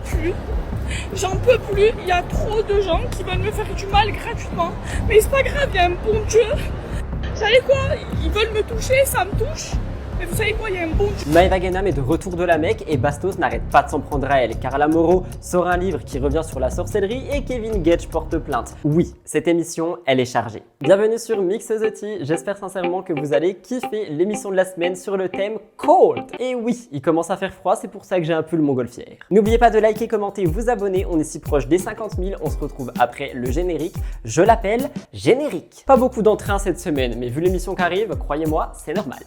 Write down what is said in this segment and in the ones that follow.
plus. J'en peux plus, il y a trop de gens qui veulent me faire du mal gratuitement. Mais c'est pas grave, il y a un bon Dieu. Vous savez quoi? Ils veulent me toucher, ça me touche. Mais vous savez quoi, il y a un bon Dieu. Maëva Guénam est de retour de la Mecque et Bastos n'arrête pas de s'en prendre à elle. Carla Moreau sort un livre qui revient sur la sorcellerie et Kevin Gage porte plainte. Oui, cette émission, elle est chargée. Bienvenue sur Mix the Tea, j'espère sincèrement que vous allez kiffer l'émission de la semaine sur le thème Cold. Et oui, il commence à faire froid, c'est pour ça que j'ai un pull montgolfière. N'oubliez pas de liker, commenter, vous abonner, on est si proche des 50 000, on se retrouve après le générique. Je l'appelle générique. Pas beaucoup d'entrain cette semaine, mais vu l'émission qui arrive, croyez-moi, c'est normal.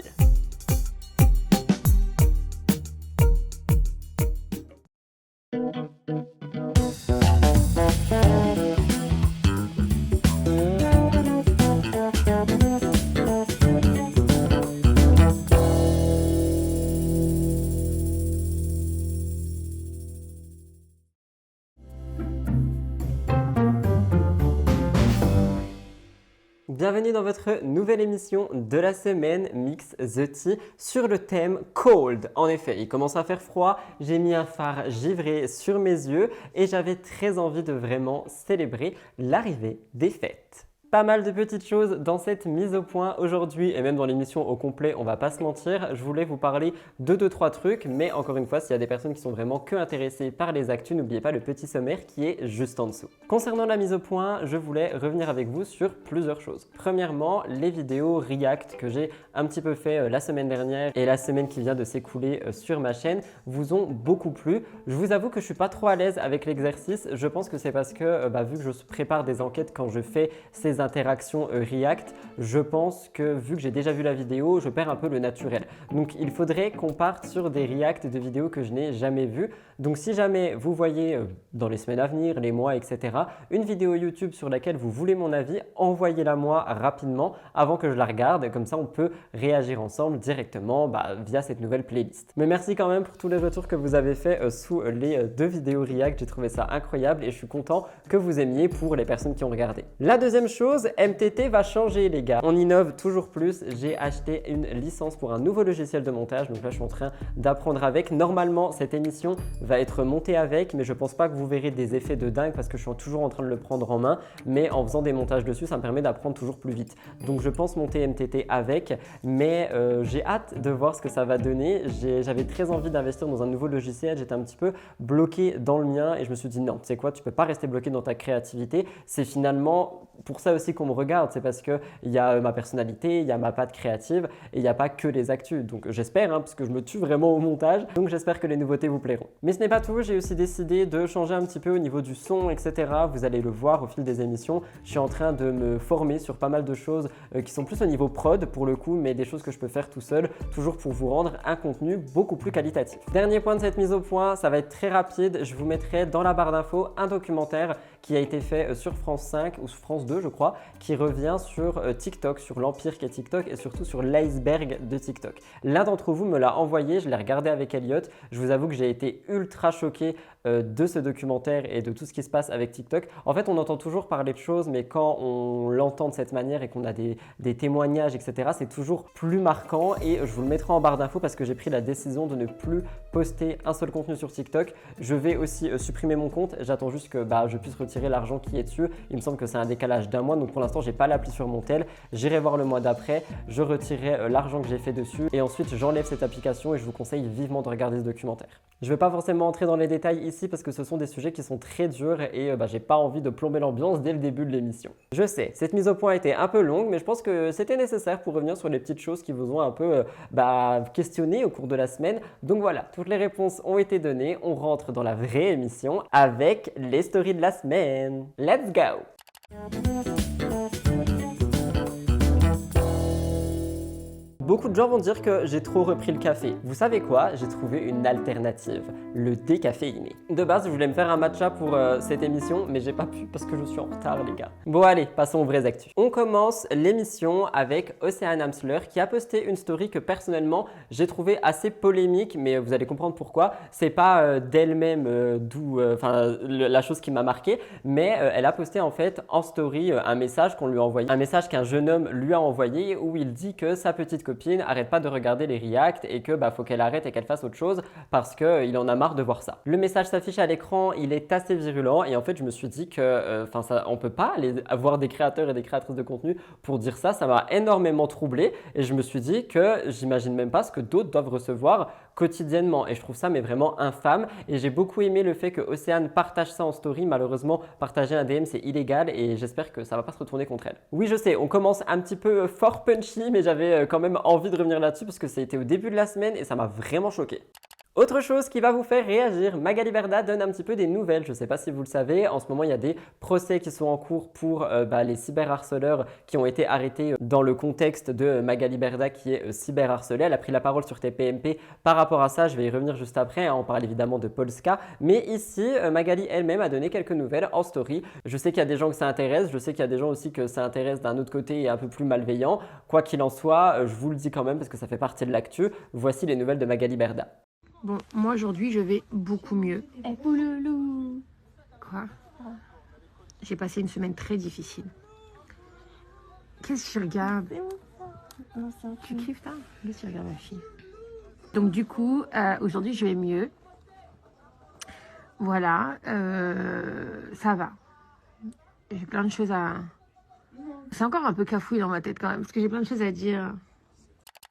Bienvenue dans votre nouvelle émission de la semaine Mix the Tea sur le thème Cold. En effet, il commence à faire froid, j'ai mis un fard givré sur mes yeux et j'avais très envie de vraiment célébrer l'arrivée des fêtes. Pas mal de petites choses dans cette mise au point aujourd'hui et même dans l'émission au complet, on va pas se mentir. Je voulais vous parler de 2-3 trucs, mais encore une fois, s'il y a des personnes qui sont vraiment que intéressées par les actus, n'oubliez pas le petit sommaire qui est juste en dessous. Concernant la mise au point, je voulais revenir avec vous sur plusieurs choses. Premièrement, les vidéos React que j'ai un petit peu fait la semaine dernière et la semaine qui vient de s'écouler sur ma chaîne vous ont beaucoup plu. Je vous avoue que je suis pas trop à l'aise avec l'exercice. Je pense que c'est parce que vu que je prépare des enquêtes quand je fais ces interactions React, je pense que vu que j'ai déjà vu la vidéo, je perds un peu le naturel. Donc il faudrait qu'on parte sur des React de vidéos que je n'ai jamais vues. Donc si jamais vous voyez dans les semaines à venir, les mois, etc., une vidéo YouTube sur laquelle vous voulez mon avis, envoyez-la moi rapidement avant que je la regarde. Comme ça, on peut réagir ensemble directement via cette nouvelle playlist. Mais merci quand même pour tous les retours que vous avez fait sous les 2 vidéos React. J'ai trouvé ça incroyable et je suis content que vous aimiez pour les personnes qui ont regardé. La deuxième chose, MTT va changer les gars. On innove toujours plus. J'ai acheté une licence pour un nouveau logiciel de montage. Donc là, je suis en train d'apprendre avec. Normalement, cette émission va être montée avec, mais je pense pas que vous verrez des effets de dingue parce que je suis toujours en train de le prendre en main. Mais en faisant des montages dessus, ça me permet d'apprendre toujours plus vite. Donc je pense monter MTT avec, mais j'ai hâte de voir ce que ça va donner. J'avais très envie d'investir dans un nouveau logiciel. J'étais un petit peu bloqué dans le mien et je me suis dit non, tu sais quoi, tu peux pas rester bloqué dans ta créativité. C'est finalement pour ça aussi qu'on me regarde, c'est parce qu'il y a ma personnalité, il y a ma patte créative et il n'y a pas que les actus. Donc j'espère, parce que je me tue vraiment au montage, donc j'espère que les nouveautés vous plairont. Mais ce n'est pas tout, j'ai aussi décidé de changer un petit peu au niveau du son, etc. Vous allez le voir au fil des émissions. Je suis en train de me former sur pas mal de choses qui sont plus au niveau prod pour le coup, mais des choses que je peux faire tout seul, toujours pour vous rendre un contenu beaucoup plus qualitatif. Dernier point de cette mise au point, ça va être très rapide. Je vous mettrai dans la barre d'infos un documentaire qui a été fait sur France 5 ou sur France 2, je crois, qui revient sur TikTok, sur l'empire qu'est TikTok et surtout sur l'iceberg de TikTok. L'un d'entre vous me l'a envoyé, je l'ai regardé avec Elliot. Je vous avoue que j'ai été ultra choqué de ce documentaire et de tout ce qui se passe avec TikTok. En fait, on entend toujours parler de choses, mais quand on l'entend de cette manière et qu'on a des témoignages, etc., c'est toujours plus marquant et je vous le mettrai en barre d'infos parce que j'ai pris la décision de ne plus poster un seul contenu sur TikTok. Je vais aussi supprimer mon compte. J'attends juste que je puisse retirer l'argent qui est dessus. Il me semble que c'est un décalage d'un mois, donc pour l'instant, j'ai pas l'appli sur mon tel. J'irai voir le mois d'après, je retirerai l'argent que j'ai fait dessus et ensuite j'enlève cette application et je vous conseille vivement de regarder ce documentaire. Je ne vais pas forcément entrer dans les détails ici parce que ce sont des sujets qui sont très durs et j'ai pas envie de plomber l'ambiance dès le début de l'émission. Je sais, cette mise au point a été un peu longue, mais je pense que c'était nécessaire pour revenir sur les petites choses qui vous ont un peu questionné au cours de la semaine. Donc voilà, toutes les réponses ont été données. On rentre dans la vraie émission avec les stories de la semaine. Let's go! Beaucoup de gens vont dire que j'ai trop repris le café. Vous savez quoi? J'ai trouvé une alternative, le décaféiné. De base, je voulais me faire un matcha pour cette émission, mais j'ai pas pu parce que je suis en retard, les gars. Bon, allez, passons aux vraies actus. On commence l'émission avec Océane Amsler qui a posté une story que personnellement, j'ai trouvé assez polémique, mais vous allez comprendre pourquoi. C'est pas d'elle-même la chose qui m'a marqué, mais elle a posté en fait en story un message qu'on lui a envoyé, un message qu'un jeune homme lui a envoyé où il dit que sa petite copine copine arrête pas de regarder les reacts et que faut qu'elle arrête et qu'elle fasse autre chose parce qu'il en a marre de voir ça. Le message s'affiche à l'écran, il est assez virulent et en fait je me suis dit que on peut pas aller avoir des créateurs et des créatrices de contenu pour dire ça. Ça m'a énormément troublé et je me suis dit que j'imagine même pas ce que d'autres doivent recevoir quotidiennement et je trouve ça mais vraiment infâme et j'ai beaucoup aimé le fait que Océane partage ça en story. Malheureusement, partager un DM c'est illégal et j'espère que ça va pas se retourner contre elle. Oui, je sais, on commence un petit peu fort punchy mais j'avais quand même envie de revenir là-dessus parce que ça a été au début de la semaine et ça m'a vraiment choqué. Autre chose qui va vous faire réagir, Magali Berda donne un petit peu des nouvelles. Je ne sais pas si vous le savez, en ce moment il y a des procès qui sont en cours pour les cyberharceleurs qui ont été arrêtés dans le contexte de Magali Berda qui est cyberharcelée. Elle a pris la parole sur TPMP par rapport à ça, je vais y revenir juste après, hein. On parle évidemment de Polska. Mais ici, Magali elle-même a donné quelques nouvelles en story. Je sais qu'il y a des gens que ça intéresse, je sais qu'il y a des gens aussi que ça intéresse d'un autre côté et un peu plus malveillant. Quoi qu'il en soit, je vous le dis quand même parce que ça fait partie de l'actu. Voici les nouvelles de Magali Berda. Bon, moi aujourd'hui je vais beaucoup mieux. Eh, pouloulou. Quoi? J'ai passé une semaine très difficile. Qu'est-ce que tu regardes? Tu kiffes ça? Qu'est-ce que tu regardes ma fille? Donc du coup, aujourd'hui je vais mieux. Voilà, ça va. J'ai plein de choses à... C'est encore un peu cafouille dans ma tête quand même, parce que j'ai plein de choses à dire.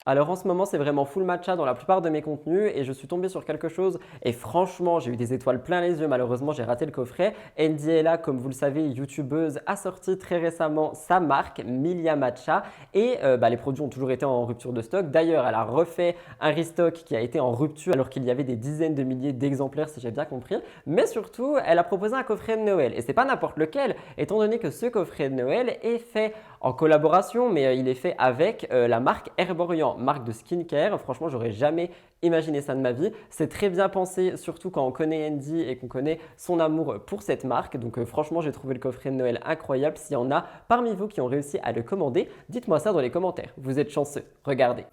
Alors en ce moment c'est vraiment full matcha dans la plupart de mes contenus et je suis tombé sur quelque chose et franchement j'ai eu des étoiles plein les yeux. Malheureusement j'ai raté le coffret. NDLA, comme vous le savez, youtubeuse, a sorti très récemment sa marque Milia Matcha et les produits ont toujours été en rupture de stock. D'ailleurs elle a refait un restock qui a été en rupture alors qu'il y avait des dizaines de milliers d'exemplaires si j'ai bien compris. Mais surtout elle a proposé un coffret de Noël et c'est pas n'importe lequel étant donné que ce coffret de Noël est fait en collaboration mais il est fait avec la marque Herborian, marque de skincare. Franchement, j'aurais jamais imaginé ça de ma vie. C'est très bien pensé, surtout quand on connaît Andy et qu'on connaît son amour pour cette marque. Donc franchement, j'ai trouvé le coffret de Noël incroyable. S'il y en a parmi vous qui ont réussi à le commander, dites-moi ça dans les commentaires. Vous êtes chanceux. Regardez.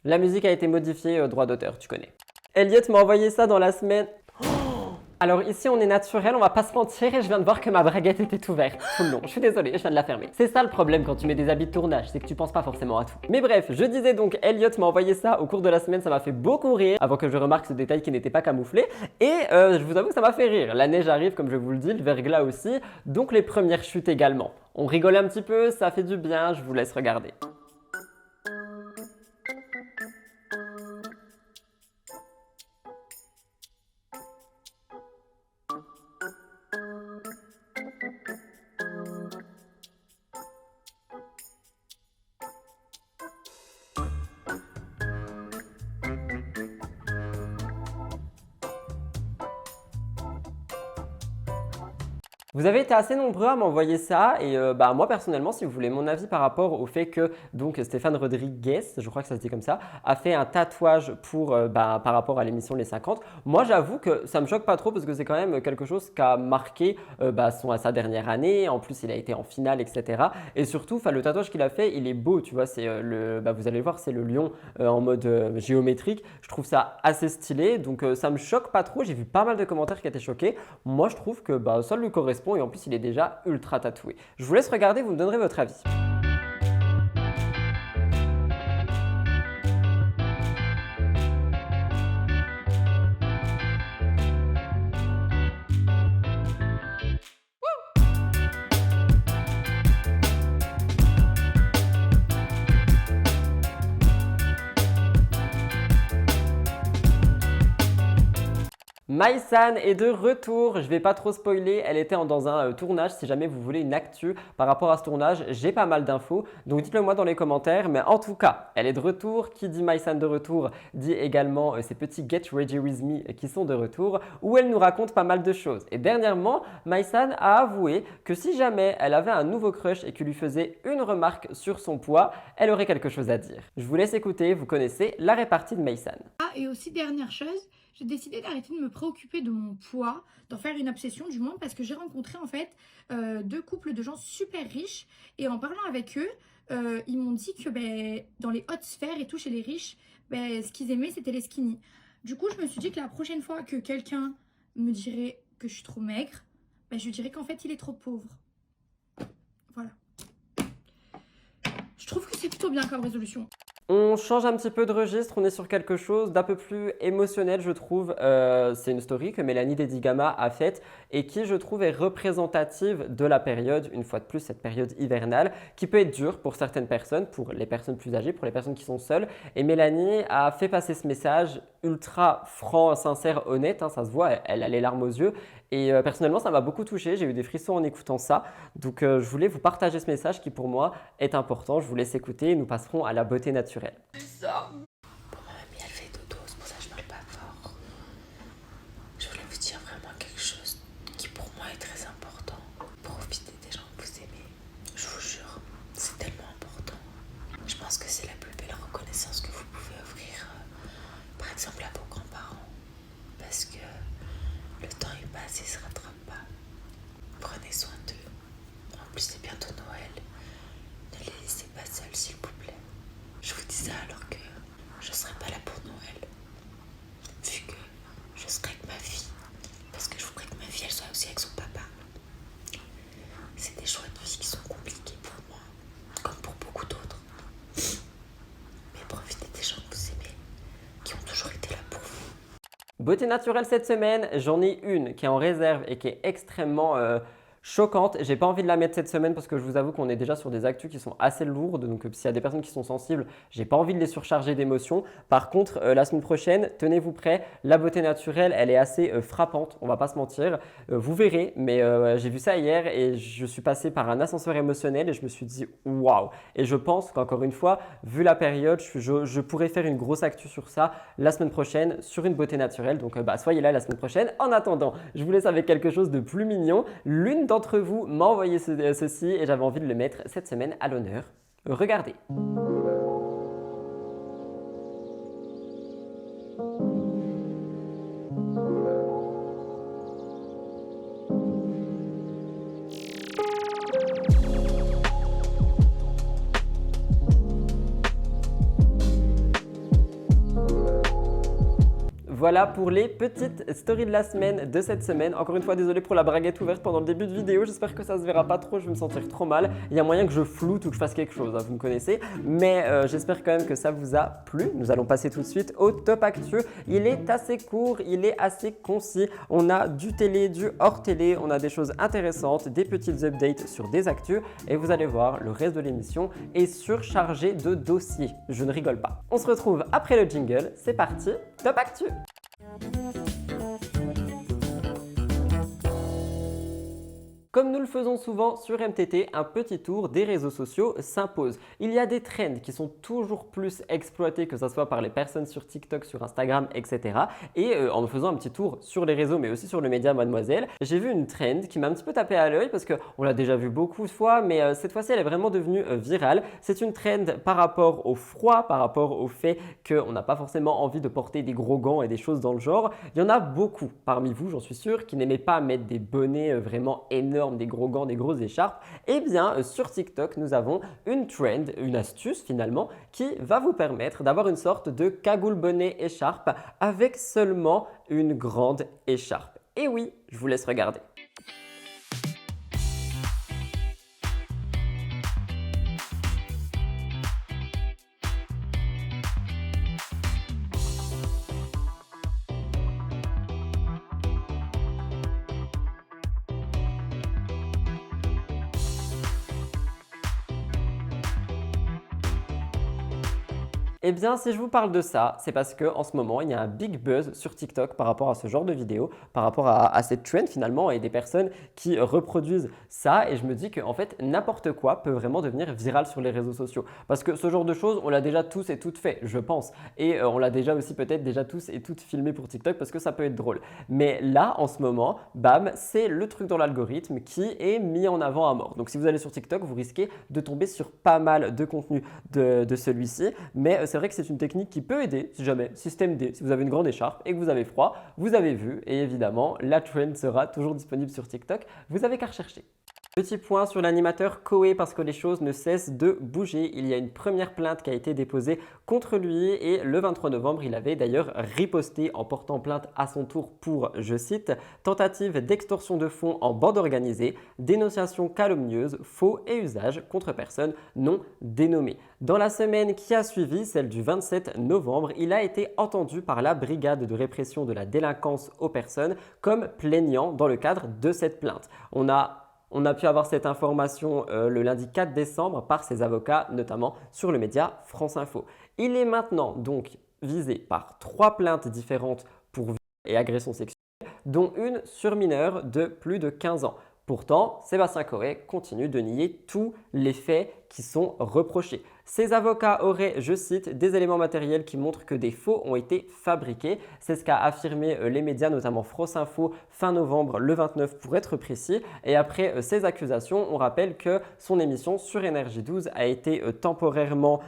La musique a été modifiée, droit d'auteur, tu connais. Elliot m'a envoyé ça dans la semaine. Alors ici on est naturel, on va pas se mentir et je viens de voir que ma braguette était ouverte tout le long. Je suis désolée, je viens de la fermer. C'est ça le problème quand tu mets des habits de tournage, c'est que tu penses pas forcément à tout. Mais bref, je disais donc, Elliot m'a envoyé ça au cours de la semaine, ça m'a fait beaucoup rire avant que je remarque ce détail qui n'était pas camouflé. Et je vous avoue que ça m'a fait rire. La neige arrive comme je vous le dis, le verglas aussi, donc les premières chutes également. On rigole un petit peu, ça fait du bien, je vous laisse regarder. Vous avez été assez nombreux à m'envoyer ça et moi personnellement, si vous voulez mon avis par rapport au fait que donc Stéphane Rodriguez, je crois que ça se dit comme ça, a fait un tatouage pour par rapport à l'émission Les 50. Moi, j'avoue que ça me choque pas trop parce que c'est quand même quelque chose qui a marqué sa dernière année. En plus, il a été en finale, etc. Et surtout, le tatouage qu'il a fait, il est beau, tu vois. C'est vous allez le voir, c'est le lion en mode géométrique. Je trouve ça assez stylé, donc ça me choque pas trop. J'ai vu pas mal de commentaires qui étaient choqués. Moi, je trouve que ça lui correspond. Et en plus il est déjà ultra tatoué. Je vous laisse regarder, vous me donnerez votre avis. Maïsan est de retour, je vais pas trop spoiler, elle était dans un tournage. Si jamais vous voulez une actu par rapport à ce tournage, j'ai pas mal d'infos, donc dites-le moi dans les commentaires. Mais en tout cas, elle est de retour. Qui dit Maïsan de retour dit également ces petits Get Ready With Me qui sont de retour, où elle nous raconte pas mal de choses. Et dernièrement, Maïsan a avoué que si jamais elle avait un nouveau crush et qu'il lui faisait une remarque sur son poids, elle aurait quelque chose à dire. Je vous laisse écouter, vous connaissez la répartie de Maïsan. Ah, et aussi dernière chose, j'ai décidé d'arrêter de me préoccuper de mon poids, d'en faire une obsession du moins, parce que j'ai rencontré en fait deux couples de gens super riches et en parlant avec eux, ils m'ont dit que dans les hautes sphères et tout chez les riches, ce qu'ils aimaient c'était les skinny. Du coup je me suis dit que la prochaine fois que quelqu'un me dirait que je suis trop maigre, bah, je lui dirais qu'en fait il est trop pauvre. Voilà. Je trouve que c'est plutôt bien comme résolution. On change un petit peu de registre, on est sur quelque chose d'un peu plus émotionnel, je trouve. C'est une story que Mélanie Dedigama a faite et qui, je trouve, est représentative de la période, une fois de plus, cette période hivernale, qui peut être dure pour certaines personnes, pour les personnes plus âgées, pour les personnes qui sont seules. Et Mélanie a fait passer ce message ultra franc, sincère, honnête, hein, ça se voit, elle a les larmes aux yeux. Et personnellement, ça m'a beaucoup touché, j'ai eu des frissons en écoutant ça. Donc, je voulais vous partager ce message qui, pour moi, est important. Je vous laisse écouter et nous passerons à la beauté naturelle. C'est ça. Bon, ma mamie, elle fait dodo, c'est pour ça que je parle pas fort. Je voulais vous dire vraiment quelque chose qui, pour moi, est très important. Profitez des gens que vous aimez. Je vous jure, c'est tellement important. Je pense que c'est la plus belle reconnaissance que vous pouvez offrir, par exemple, à vos grands-parents. Parce que le temps il passe et se rattrape pas. Prenez soin d'eux. En plus, c'est bientôt Noël. Ne les laissez pas seuls, s'il vous plaît. Je vous dis ça alors que je serai pas là pour Noël. Vu que je serai avec ma fille. Parce que je voudrais que ma fille, elle soit aussi avec son papa. C'est des choix de vie qui sont compliqués pour moi, comme pour beaucoup d'autres. Mais profitez des gens que vous aimez, qui ont toujours été là pour vous. Beauté naturelle cette semaine, j'en ai une qui est en réserve et qui est extrêmement choquante. J'ai pas envie de la mettre cette semaine parce que je vous avoue qu'on est déjà sur des actus qui sont assez lourdes. Donc s'il y a des personnes qui sont sensibles, j'ai pas envie de les surcharger d'émotions. Par contre, la semaine prochaine, tenez-vous prêts, la beauté naturelle, elle est assez frappante, on va pas se mentir. Vous verrez, mais j'ai vu ça hier et je suis passé par un ascenseur émotionnel et je me suis dit waouh. Et je pense qu'encore une fois, vu la période, je pourrais faire une grosse actu sur ça la semaine prochaine sur une beauté naturelle. Donc soyez là la semaine prochaine. En attendant, je vous laisse avec quelque chose de plus mignon. L'une d'entre vous m'a envoyé ceci et j'avais envie de le mettre cette semaine à l'honneur. Regardez. Voilà pour les petites stories de la semaine de cette semaine. Encore une fois, désolé pour la braguette ouverte pendant le début de vidéo. J'espère que ça se verra pas trop, je vais me sentir trop mal. Il y a moyen que je floute ou que je fasse quelque chose, hein, vous me connaissez. Mais j'espère quand même que ça vous a plu. Nous allons passer tout de suite au top actu. Il est assez court, il est assez concis. On a du télé, du hors télé, on a des choses intéressantes, des petites updates sur des actus. Et vous allez voir, le reste de l'émission est surchargé de dossiers. Je ne rigole pas. On se retrouve après le jingle. C'est parti, top actu! Comme nous le faisons souvent sur MTT, un petit tour des réseaux sociaux s'impose. Il y a des trends qui sont toujours plus exploités, que ce soit par les personnes sur TikTok, sur Instagram, etc. Et en me faisant un petit tour sur les réseaux, mais aussi sur le média Mademoiselle, j'ai vu une trend qui m'a un petit peu tapé à l'œil parce qu'on l'a déjà vu beaucoup de fois, mais cette fois-ci, elle est vraiment devenue virale. C'est une trend par rapport au froid, par rapport au fait qu'on n'a pas forcément envie de porter des gros gants et des choses dans le genre. Il y en a beaucoup parmi vous, j'en suis sûr, qui n'aimaient pas mettre des bonnets vraiment énormes, des gros gants, des grosses écharpes. Eh bien, sur TikTok, nous avons une trend, une astuce finalement, qui va vous permettre d'avoir une sorte de cagoule bonnet écharpe avec seulement une grande écharpe. Et oui, je vous laisse regarder. Eh bien, si je vous parle de ça, c'est parce qu'en ce moment, il y a un big buzz sur TikTok par rapport à ce genre de vidéo, par rapport à cette trend finalement et des personnes qui reproduisent ça. Et je me dis qu'en fait, n'importe quoi peut vraiment devenir viral sur les réseaux sociaux. Parce que ce genre de choses, on l'a déjà tous et toutes fait, je pense. Et on l'a déjà aussi peut-être déjà tous et toutes filmé pour TikTok parce que ça peut être drôle. Mais là, en ce moment, bam, c'est le truc dans l'algorithme qui est mis en avant à mort. Donc si vous allez sur TikTok, vous risquez de tomber sur pas mal de contenu de celui-ci. Mais c'est vrai que c'est une technique qui peut aider, si jamais, système D, si vous avez une grande écharpe et que vous avez froid, vous avez vu, et évidemment, la trend sera toujours disponible sur TikTok, vous avez qu'à rechercher. Petit point sur l'animateur Koé parce que les choses ne cessent de bouger. Il y a une première plainte qui a été déposée contre lui et le 23 novembre, il avait d'ailleurs riposté en portant plainte à son tour pour, je cite, tentative d'extorsion de fonds en bande organisée, dénonciation calomnieuse, faux et usage contre personnes non dénommées. Dans la semaine qui a suivi, celle du 27 novembre, il a été entendu par la brigade de répression de la délinquance aux personnes comme plaignant dans le cadre de cette plainte. On a pu avoir cette information le lundi 4 décembre par ses avocats, notamment sur le média France Info. Il est maintenant donc visé par 3 plaintes différentes pour viol et agression sexuelle, dont une sur mineur de plus de 15 ans. Pourtant, Sébastien Coé continue de nier tous les faits qui sont reprochés. Ses avocats auraient, je cite, des éléments matériels qui montrent que des faux ont été fabriqués. C'est ce qu'a affirmé les médias, notamment France Info, fin novembre, le 29 pour être précis. Et après ces accusations, on rappelle que son émission sur Énergie 12 a été temporairement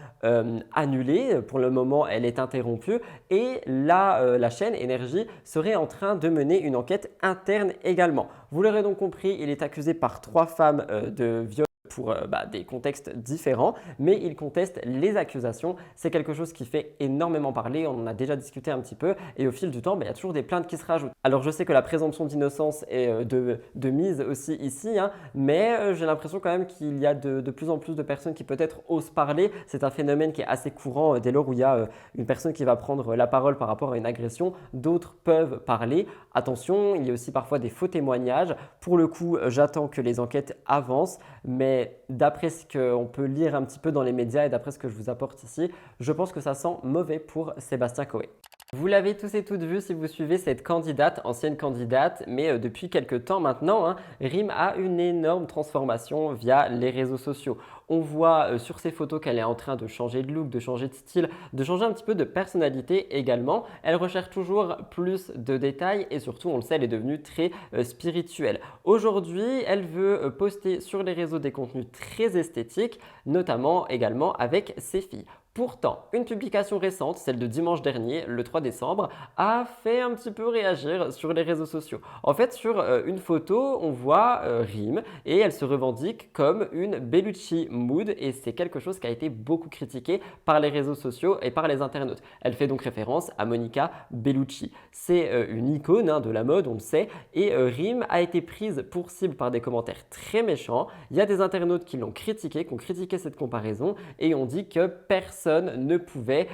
annulée. Pour le moment, elle est interrompue. Et la chaîne Énergie serait en train de mener une enquête interne également. Vous l'aurez donc compris, il est accusé par 3 femmes de viol pour des contextes différents, mais il conteste les accusations. C'est quelque chose qui fait énormément parler, on en a déjà discuté un petit peu, et au fil du temps, il y a toujours des plaintes qui se rajoutent. Alors je sais que la présomption d'innocence est de mise aussi ici, mais j'ai l'impression quand même qu'il y a de plus en plus de personnes qui peut-être osent parler. C'est un phénomène qui est assez courant dès lors où il y a une personne qui va prendre la parole par rapport à une agression, d'autres peuvent parler. Attention, il y a aussi parfois des faux témoignages. Pour le coup, j'attends que les enquêtes avancent, mais d'après ce qu'on peut lire un petit peu dans les médias et d'après ce que je vous apporte ici, je pense que ça sent mauvais pour Sébastien Coé. Vous l'avez tous et toutes vu si vous suivez cette candidate, ancienne candidate, mais depuis quelques temps maintenant, Rim a une énorme transformation via les réseaux sociaux. On voit sur ses photos qu'elle est en train de changer de look, de changer de style, de changer un petit peu de personnalité également. Elle recherche toujours plus de détails et surtout, on le sait, elle est devenue très spirituelle. Aujourd'hui, elle veut poster sur les réseaux des contenus très esthétiques, notamment également avec ses filles. Pourtant, une publication récente, celle de dimanche dernier, le 3 décembre, a fait un petit peu réagir sur les réseaux sociaux. En fait, sur une photo, on voit Rim et elle se revendique comme une Bellucci mood et c'est quelque chose qui a été beaucoup critiqué par les réseaux sociaux et par les internautes. Elle fait donc référence à Monica Bellucci. C'est une icône de la mode, on le sait, et Rim a été prise pour cible par des commentaires très méchants. Il y a des internautes qui l'ont critiqué, qui ont critiqué cette comparaison et ont dit que personne ne pouvait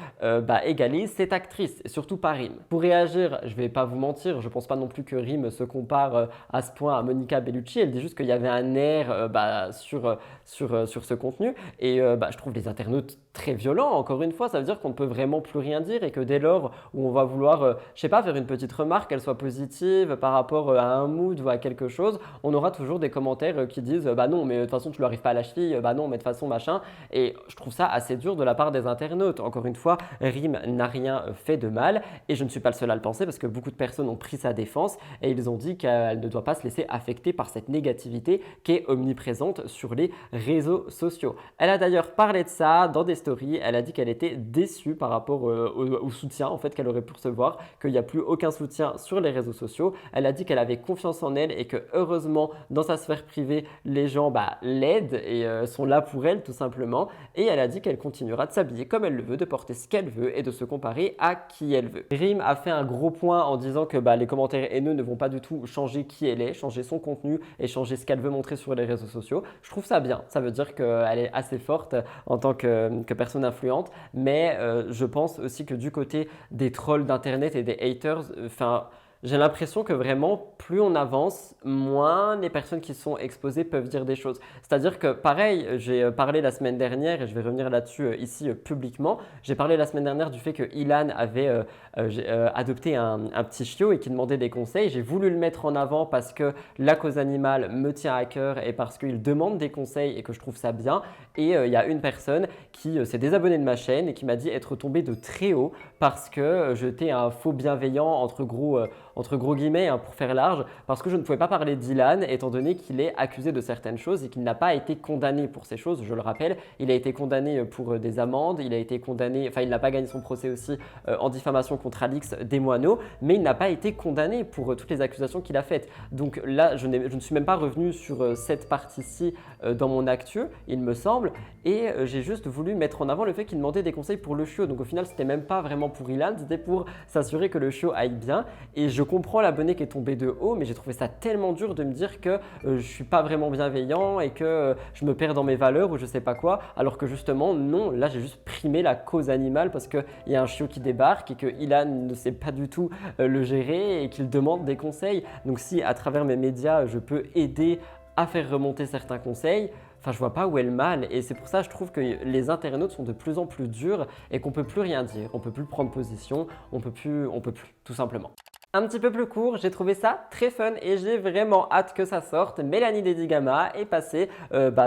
égaler cette actrice, surtout pas Rim. Pour réagir, je vais pas vous mentir, je pense pas non plus que Rim se compare à ce point à Monica Bellucci, elle dit juste qu'il y avait un air sur ce contenu et je trouve les internautes très violents. Encore une fois, ça veut dire qu'on ne peut vraiment plus rien dire et que dès lors où on va vouloir, je sais pas, faire une petite remarque, qu'elle soit positive par rapport à un mood ou à quelque chose, on aura toujours des commentaires qui disent non mais de toute façon tu lui arrives pas à la cheville, non mais de toute façon machin, et je trouve ça assez dur de la part des internautes. Encore une fois, Rim n'a rien fait de mal et je ne suis pas le seul à le penser parce que beaucoup de personnes ont pris sa défense et ils ont dit qu'elle ne doit pas se laisser affecter par cette négativité qui est omniprésente sur les réseaux sociaux. Elle a d'ailleurs parlé de ça dans des stories. Elle a dit qu'elle était déçue par rapport au soutien en fait qu'elle aurait pu recevoir, qu'il n'y a plus aucun soutien sur les réseaux sociaux. Elle a dit qu'elle avait confiance en elle et que heureusement dans sa sphère privée les gens l'aident et sont là pour elle tout simplement, et elle a dit qu'elle continuera de s'habiller comme elle le veut, de porter ce qu'elle veut et de se comparer à qui elle veut. Rim a fait un gros point en disant que les commentaires haineux ne vont pas du tout changer qui elle est, changer son contenu et changer ce qu'elle veut montrer sur les réseaux sociaux. Je trouve ça bien, ça veut dire qu'elle est assez forte en tant que personne influente, mais je pense aussi que du côté des trolls d'internet et des haters, j'ai l'impression que vraiment, plus on avance, moins les personnes qui sont exposées peuvent dire des choses. C'est-à-dire que pareil, j'ai parlé la semaine dernière, et je vais revenir là-dessus ici publiquement, j'ai parlé la semaine dernière du fait que Ilan avait adopté un petit chiot et qui demandait des conseils. J'ai voulu le mettre en avant parce que la cause animale me tient à cœur et parce qu'il demande des conseils et que je trouve ça bien. Et il y a une personne qui s'est désabonnée de ma chaîne et qui m'a dit être tombée de très haut parce que j'étais un faux bienveillant, entre gros guillemets, hein, pour faire large, parce que je ne pouvais pas parler d'Ilan étant donné qu'il est accusé de certaines choses et qu'il n'a pas été condamné pour ces choses. Je le rappelle, il a été condamné pour des amendes, il a été condamné, enfin il n'a pas gagné son procès aussi en diffamation contre Alix Desmoineaux, mais il n'a pas été condamné pour toutes les accusations qu'il a faites. Donc là, je ne suis même pas revenu sur cette partie-ci dans mon actu, il me semble, et j'ai juste voulu mettre en avant le fait qu'il demandait des conseils pour le chiot. Donc au final, c'était même pas vraiment pour Ilan, c'était pour s'assurer que le chiot aille bien. Et je comprends l'abonné qui est tombé de haut, mais j'ai trouvé ça tellement dur de me dire que je suis pas vraiment bienveillant et que je me perds dans mes valeurs ou je sais pas quoi, alors que justement non, là j'ai juste primé la cause animale parce qu'il y a un chiot qui débarque et que Ilan ne sait pas du tout le gérer et qu'il demande des conseils. Donc si à travers mes médias je peux aider à faire remonter certains conseils, enfin, je vois pas où est le mal, et c'est pour ça que je trouve que les internautes sont de plus en plus durs et qu'on peut plus rien dire, on peut plus prendre position, on peut plus, tout simplement. Un petit peu plus court, j'ai trouvé ça très fun et j'ai vraiment hâte que ça sorte. Mélanie Dedigama est passée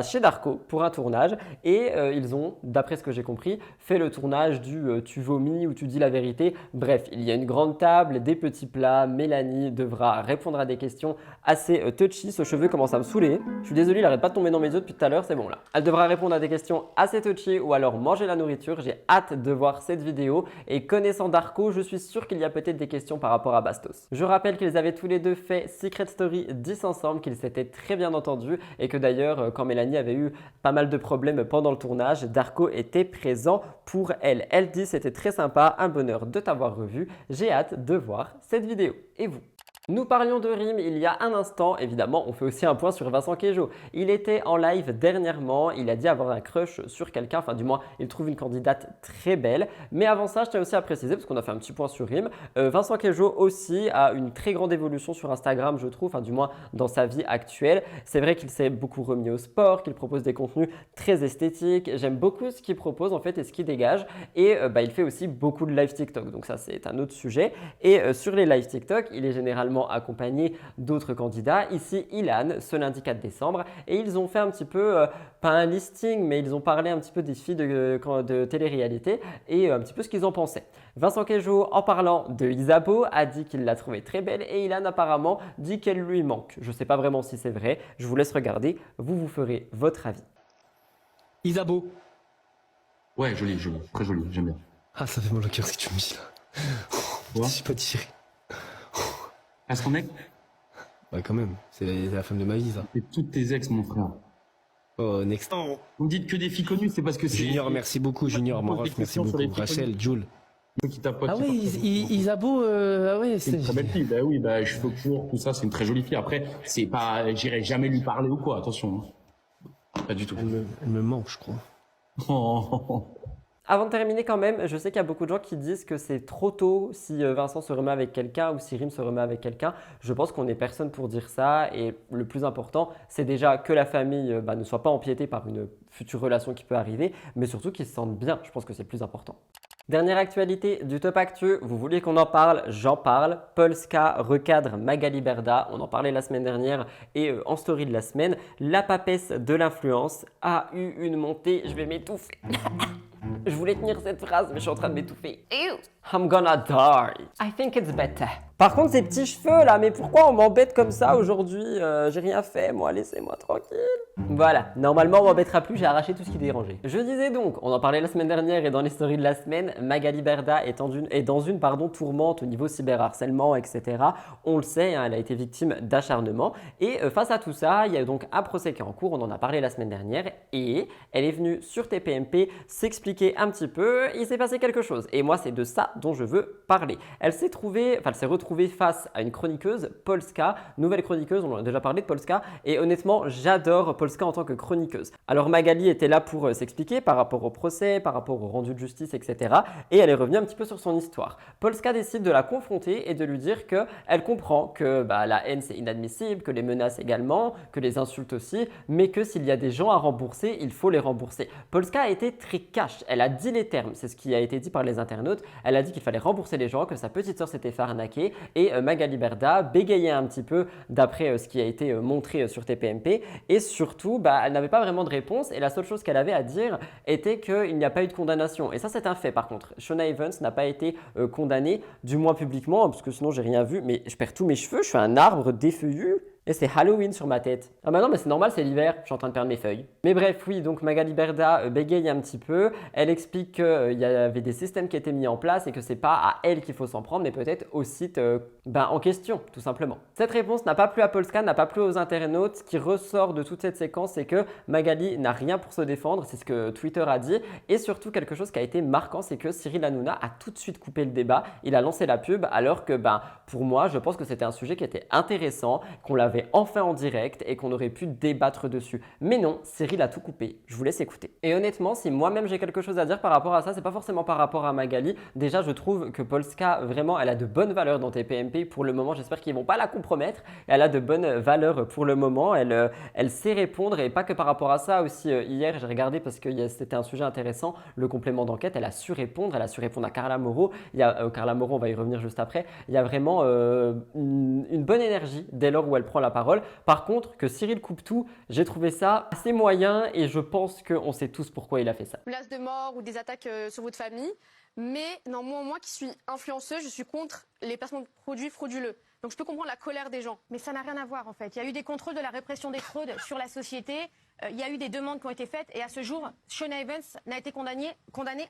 chez Darko pour un tournage et ils ont, d'après ce que j'ai compris, fait le tournage du tu vomis ou tu dis la vérité. Bref, il y a une grande table, des petits plats. Mélanie devra répondre à des questions assez touchy. Ce cheveu commence à me saouler. Je suis désolé, il n'arrête pas de tomber dans mes yeux depuis tout à l'heure, c'est bon là. Elle devra répondre à des questions assez touchy ou alors manger la nourriture. J'ai hâte de voir cette vidéo et connaissant Darko, je suis sûr qu'il y a peut-être des questions par rapport à Bastos. Je rappelle qu'ils avaient tous les deux fait Secret Story 10 ensemble, qu'ils s'étaient très bien entendus et que d'ailleurs, quand Mélanie avait eu pas mal de problèmes pendant le tournage, Darko était présent pour elle. Elle dit c'était très sympa, un bonheur de t'avoir revu. J'ai hâte de voir cette vidéo. Et vous ? Nous parlions de rime il y a un instant, évidemment on fait aussi un point sur Vincent Queijo. Il était en live dernièrement, il a dit avoir un crush sur quelqu'un, enfin du moins il trouve une candidate très belle. Mais avant ça je tiens aussi à préciser, parce qu'on a fait un petit point sur rime, Vincent Queijo aussi a une très grande évolution sur Instagram je trouve, enfin du moins dans sa vie actuelle. C'est vrai qu'il s'est beaucoup remis au sport, qu'il propose des contenus très esthétiques, j'aime beaucoup ce qu'il propose en fait et ce qu'il dégage. Et il fait aussi beaucoup de live TikTok, donc ça c'est un autre sujet. Et sur les live TikTok, il est généralement accompagné d'autres candidats. Ici, Ilan, ce lundi 4 décembre. Et ils ont fait un petit peu, pas un listing, mais ils ont parlé un petit peu des filles de télé-réalité et un petit peu ce qu'ils en pensaient. Vincent Queijo, en parlant de Isabeau, a dit qu'il l'a trouvée très belle et Ilan apparemment dit qu'elle lui manque. Je ne sais pas vraiment si c'est vrai. Je vous laisse regarder. Vous ferez votre avis. Isabeau. Ouais, joli, très joli, j'aime bien. Ah, ça fait mal au cœur ce que tu me dis là. Quoi? Je suis pas tiré. Est-ce qu'on est? Ouais, quand même. C'est la femme de ma vie, ça. C'est toutes tes ex, mon frère. Oh, next. Vous me dites que des filles connues, c'est parce que c'est... Junior, merci beaucoup. Junior, mon ref, merci beaucoup. Rachel, Jules. Qui tapote, Ah qui ouais, tapote. Isabeau, ah ouais, C'est une très belle fille. Bah oui, cheveux courts, tout ça, c'est une très jolie fille. Après, c'est pas... J'irai jamais lui parler ou quoi, attention. Pas du tout. Elle me manque, je crois. Oh. Avant de terminer quand même, je sais qu'il y a beaucoup de gens qui disent que c'est trop tôt si Vincent se remet avec quelqu'un ou si Rim se remet avec quelqu'un. Je pense qu'on n'est personne pour dire ça et le plus important, c'est déjà que la famille ne soit pas empiétée par une future relation qui peut arriver, mais surtout qu'ils se sentent bien. Je pense que c'est le plus important. Dernière actualité du Top Actu, vous voulez qu'on en parle? J'en parle. Polska recadre Magali Berda, on en parlait la semaine dernière et en story de la semaine. La papesse de l'influence a eu une montée, je vais m'étouffer. Je voulais tenir cette phrase, mais je suis en train de m'étouffer. Ew. I'm gonna die. I think it's better. Par contre, ces petits cheveux là, mais pourquoi on m'embête comme ça aujourd'hui? J'ai rien fait, moi, laissez-moi tranquille. Voilà, normalement on m'embêtera plus, j'ai arraché tout ce qui dérangeait. Je disais donc, on en parlait la semaine dernière et dans les stories de la semaine, Magali Berda est dans une tourmente au niveau cyberharcèlement, etc. On le sait, hein, elle a été victime d'acharnement. Et face à tout ça, il y a donc un procès qui est en cours, on en a parlé la semaine dernière, et elle est venue sur TPMP s'expliquer un petit peu, il s'est passé quelque chose. Et moi, c'est de ça dont je veux parler. Elle s'est retrouvée face à une chroniqueuse, Polska, nouvelle chroniqueuse, on en a déjà parlé de Polska, et honnêtement, j'adore Polska en tant que chroniqueuse. Alors Magali était là pour s'expliquer par rapport au procès, par rapport au rendu de justice, etc. Et elle est revenue un petit peu sur son histoire. Polska décide de la confronter et de lui dire qu'elle comprend que la haine c'est inadmissible, que les menaces également, que les insultes aussi, mais que s'il y a des gens à rembourser, il faut les rembourser. Polska a été très cash, elle a dit les termes, c'est ce qui a été dit par les internautes, elle a dit qu'il fallait rembourser les gens, que sa petite sœur s'était fait arnaquer et Magali Berda bégayait un petit peu d'après ce qui a été montré sur TPMP et surtout elle n'avait pas vraiment de réponse et la seule chose qu'elle avait à dire était qu'il n'y a pas eu de condamnation et ça c'est un fait par contre. contre. Shona Evans n'a pas été condamnée, du moins publiquement, parce que sinon j'ai rien vu, mais je perds tous mes cheveux, je suis un arbre défeuillu. Et c'est Halloween sur ma tête. Ah bah non, mais c'est normal, c'est l'hiver, je suis en train de perdre mes feuilles. Mais bref, oui, donc Magali Berda bégaye un petit peu. Elle explique qu'il y avait des systèmes qui étaient mis en place et que c'est pas à elle qu'il faut s'en prendre, mais peut-être au site en question, tout simplement. Cette réponse n'a pas plu à Polska, n'a pas plu aux internautes. Ce qui ressort de toute cette séquence, c'est que Magali n'a rien pour se défendre, c'est ce que Twitter a dit. Et surtout, quelque chose qui a été marquant, c'est que Cyril Hanouna a tout de suite coupé le débat. Il a lancé la pub, alors que pour moi, je pense que c'était un sujet qui était intéressant, qu'on l'avait enfin en direct et qu'on aurait pu débattre dessus. Mais non, Cyril a tout coupé. Je vous laisse écouter. Et honnêtement, si moi-même j'ai quelque chose à dire par rapport à ça, c'est pas forcément par rapport à Magali. Déjà, je trouve que Polska, vraiment, elle a de bonnes valeurs dans TPMP. Pour le moment, j'espère qu'ils vont pas la compromettre. Elle a de bonnes valeurs pour le moment. Elle sait répondre et pas que par rapport à ça. Aussi, hier, j'ai regardé parce que c'était un sujet intéressant. Le complément d'enquête, elle a su répondre. Elle a su répondre à Carla Moreau. Carla Moreau, on va y revenir juste après. Il y a vraiment une bonne énergie dès lors où elle prend la parole. Par contre, que Cyril coupe tout, j'ai trouvé ça assez moyen et je pense qu'on sait tous pourquoi il a fait ça. Menaces de mort ou des attaques sur votre famille. Mais non, moi qui suis influenceuse, je suis contre les placements de produits frauduleux. Donc je peux comprendre la colère des gens. Mais ça n'a rien à voir en fait. Il y a eu des contrôles de la répression des fraudes sur la société. Il y a eu des demandes qui ont été faites et à ce jour, Shona Evans n'a été condamnée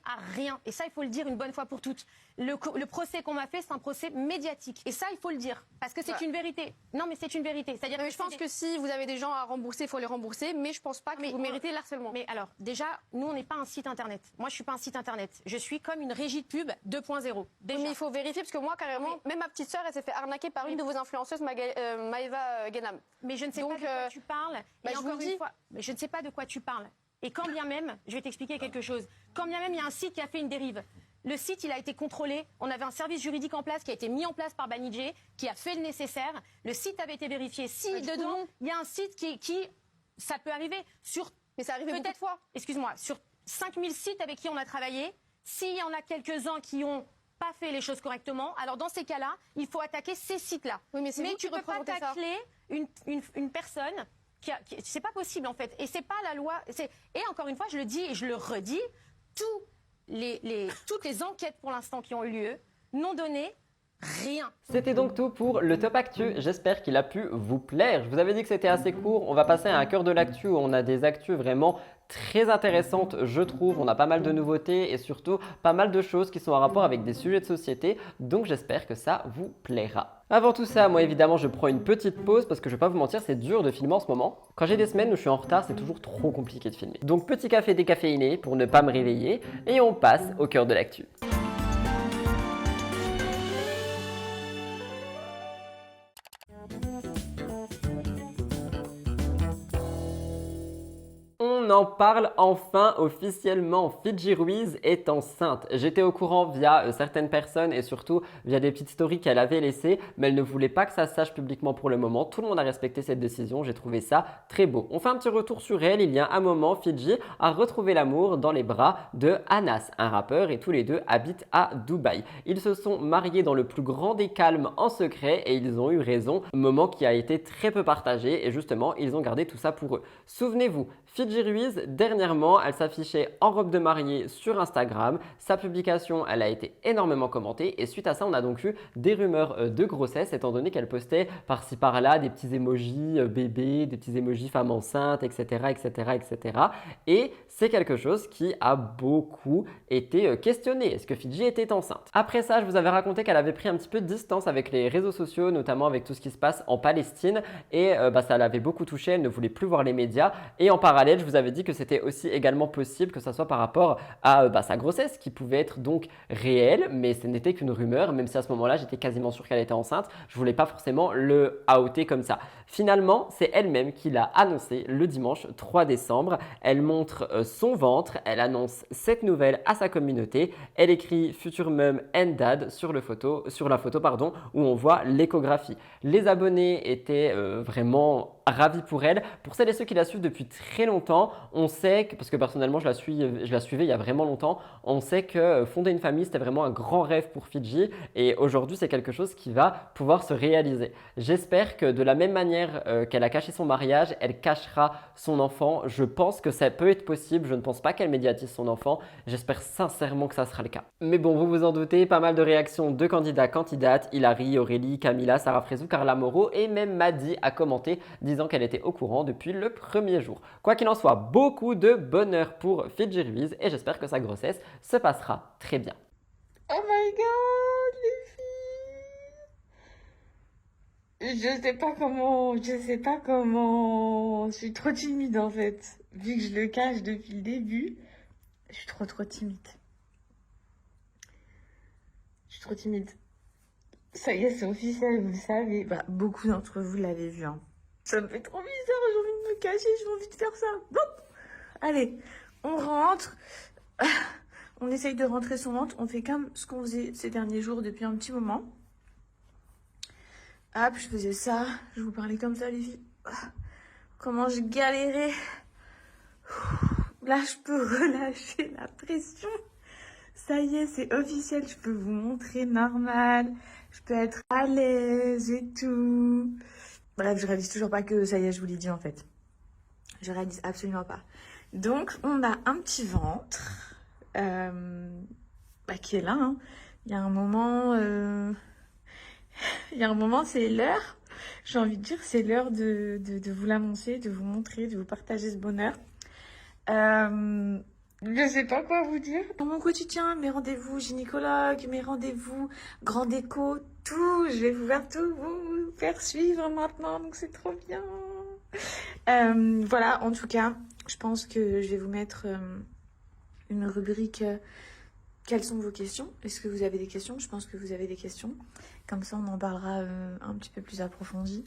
à rien. Et ça, il faut le dire une bonne fois pour toutes. Le procès qu'on m'a fait, c'est un procès médiatique. Et ça, il faut le dire. Parce que c'est une vérité. Non, mais c'est une vérité. C'est-à-dire que je pense que si vous avez des gens à rembourser, il faut les rembourser. Mais je pense pas que vous méritez l'harcèlement. Mais alors, déjà, nous, on n'est pas un site internet. Moi, je suis pas un site internet. Je suis comme une régie de pub 2.0. Mais il faut vérifier parce que moi, carrément, même ma petite sœur, elle s'est fait arnaquer par une de vos influenceuses, Maëva Guénam. Mais je ne sais pas de quoi tu parles. Et encore une fois, je ne sais pas de quoi tu parles. Et quand bien même, je vais t'expliquer quelque chose, quand bien même il y a un site qui a fait une dérive, le site il a été contrôlé, on avait un service juridique en place qui a été mis en place par Banijé, qui a fait le nécessaire, le site avait été vérifié. Si dedans, il y a un site qui ça peut arriver sur, mais ça arrive peut-être fois, excuse-moi, sur 5000 sites avec qui on a travaillé, s'il y en a quelques-uns qui ont pas fait les choses correctement, alors dans ces cas-là, il faut attaquer ces sites-là. Oui, mais tu peux pas tacler une personne c'est pas possible en fait. Et c'est pas la loi. Et encore une fois, je le dis et je le redis, toutes les enquêtes pour l'instant qui ont eu lieu n'ont donné rien. C'était donc tout pour le Top Actu. J'espère qu'il a pu vous plaire. Je vous avais dit que c'était assez court. On va passer à un cœur de l'actu où on a des actus vraiment très intéressantes, je trouve. On a pas mal de nouveautés et surtout pas mal de choses qui sont en rapport avec des sujets de société. Donc j'espère que ça vous plaira. Avant tout ça, moi évidemment, je prends une petite pause parce que je vais pas vous mentir, c'est dur de filmer en ce moment. Quand j'ai des semaines où je suis en retard, c'est toujours trop compliqué de filmer. Donc petit café décaféiné pour ne pas me réveiller et on passe au cœur de l'actu. On en parle enfin officiellement, Fidji Ruiz est enceinte. J'étais au courant via certaines personnes et surtout via des petites stories qu'elle avait laissées, mais elle ne voulait pas que ça se sache publiquement pour le moment. Tout le monde a respecté cette décision, j'ai trouvé ça très beau. On fait un petit retour sur elle. Il y a un moment, Fidji a retrouvé l'amour dans les bras de Anas, un rappeur, et tous les deux habitent à Dubaï. Ils se sont mariés dans le plus grand des calmes en secret et ils ont eu raison, moment qui a été très peu partagé et justement, ils ont gardé tout ça pour eux. Souvenez-vous, Fidji Ruiz, dernièrement, elle s'affichait en robe de mariée sur Instagram. Sa publication, elle a été énormément commentée et suite à ça, on a donc eu des rumeurs de grossesse étant donné qu'elle postait par-ci par-là des petits emojis bébés, des petits emojis femmes enceintes, etc. Et c'est quelque chose qui a beaucoup été questionné. Est-ce que Fidji était enceinte? Après ça, je vous avais raconté qu'elle avait pris un petit peu de distance avec les réseaux sociaux, notamment avec tout ce qui se passe en Palestine et ça l'avait beaucoup touchée. Elle ne voulait plus voir les médias et en parallèle, je vous avais dit que c'était aussi également possible que ça soit par rapport à sa grossesse qui pouvait être donc réelle, mais ce n'était qu'une rumeur, même si à ce moment-là, j'étais quasiment sûr qu'elle était enceinte. Je voulais pas forcément le outer comme ça. Finalement, c'est elle-même qui l'a annoncé le dimanche 3 décembre. Elle montre son ventre, elle annonce cette nouvelle à sa communauté. Elle écrit Future Mum and Dad sur la photo où on voit l'échographie. Les abonnés étaient vraiment ravi pour elle. Pour celles et ceux qui la suivent depuis très longtemps, on sait que, parce que personnellement je la suivais il y a vraiment longtemps, on sait que fonder une famille c'était vraiment un grand rêve pour Fidji et aujourd'hui c'est quelque chose qui va pouvoir se réaliser. J'espère que de la même manière qu'elle a caché son mariage, elle cachera son enfant. Je pense que ça peut être possible, je ne pense pas qu'elle médiatise son enfant, j'espère sincèrement que ça sera le cas. Mais bon, vous vous en doutez, pas mal de réactions de candidates, Hilary, Aurélie, Camilla, Sarah Frézou, Carla Moreau et même Maddy a commenté disant qu'elle était au courant depuis le premier jour. Quoi qu'il en soit, beaucoup de bonheur pour Fidji Ruiz et j'espère que sa grossesse se passera très bien. Oh my god, les filles! Je sais pas comment. Je suis trop timide en fait. Vu que je le cache depuis le début, je suis trop timide. Je suis trop timide. Ça y est, c'est officiel, vous le savez. Bah, beaucoup d'entre vous l'avez vu. Hein. Ça me fait trop bizarre, j'ai envie de me cacher, j'ai envie de faire ça. Bon, allez, on rentre. On essaye de rentrer son ventre. On fait comme ce qu'on faisait ces derniers jours depuis un petit moment. Hop, je faisais ça. Je vous parlais comme ça, les filles. Comment je galérais. Là, je peux relâcher la pression. Ça y est, c'est officiel. Je peux vous montrer normal. Je peux être à l'aise et tout. Bref, je réalise toujours pas que ça y est, je vous l'ai dit en fait. Je réalise absolument pas. Donc, on a un petit ventre qui est là. Hein. Il y a un moment, c'est l'heure. J'ai envie de dire, c'est l'heure de vous l'annoncer, de vous montrer, de vous partager ce bonheur. Je sais pas quoi vous dire. Dans mon quotidien, mes rendez-vous gynécologue, mes rendez-vous grand déco, tout, je vais vous faire tout, vous faire suivre maintenant, donc c'est trop bien. Voilà, en tout cas, je pense que je vais vous mettre une rubrique. Quelles sont vos questions? Est-ce que vous avez des questions? Je pense que vous avez des questions. Comme ça, on en parlera un petit peu plus approfondi.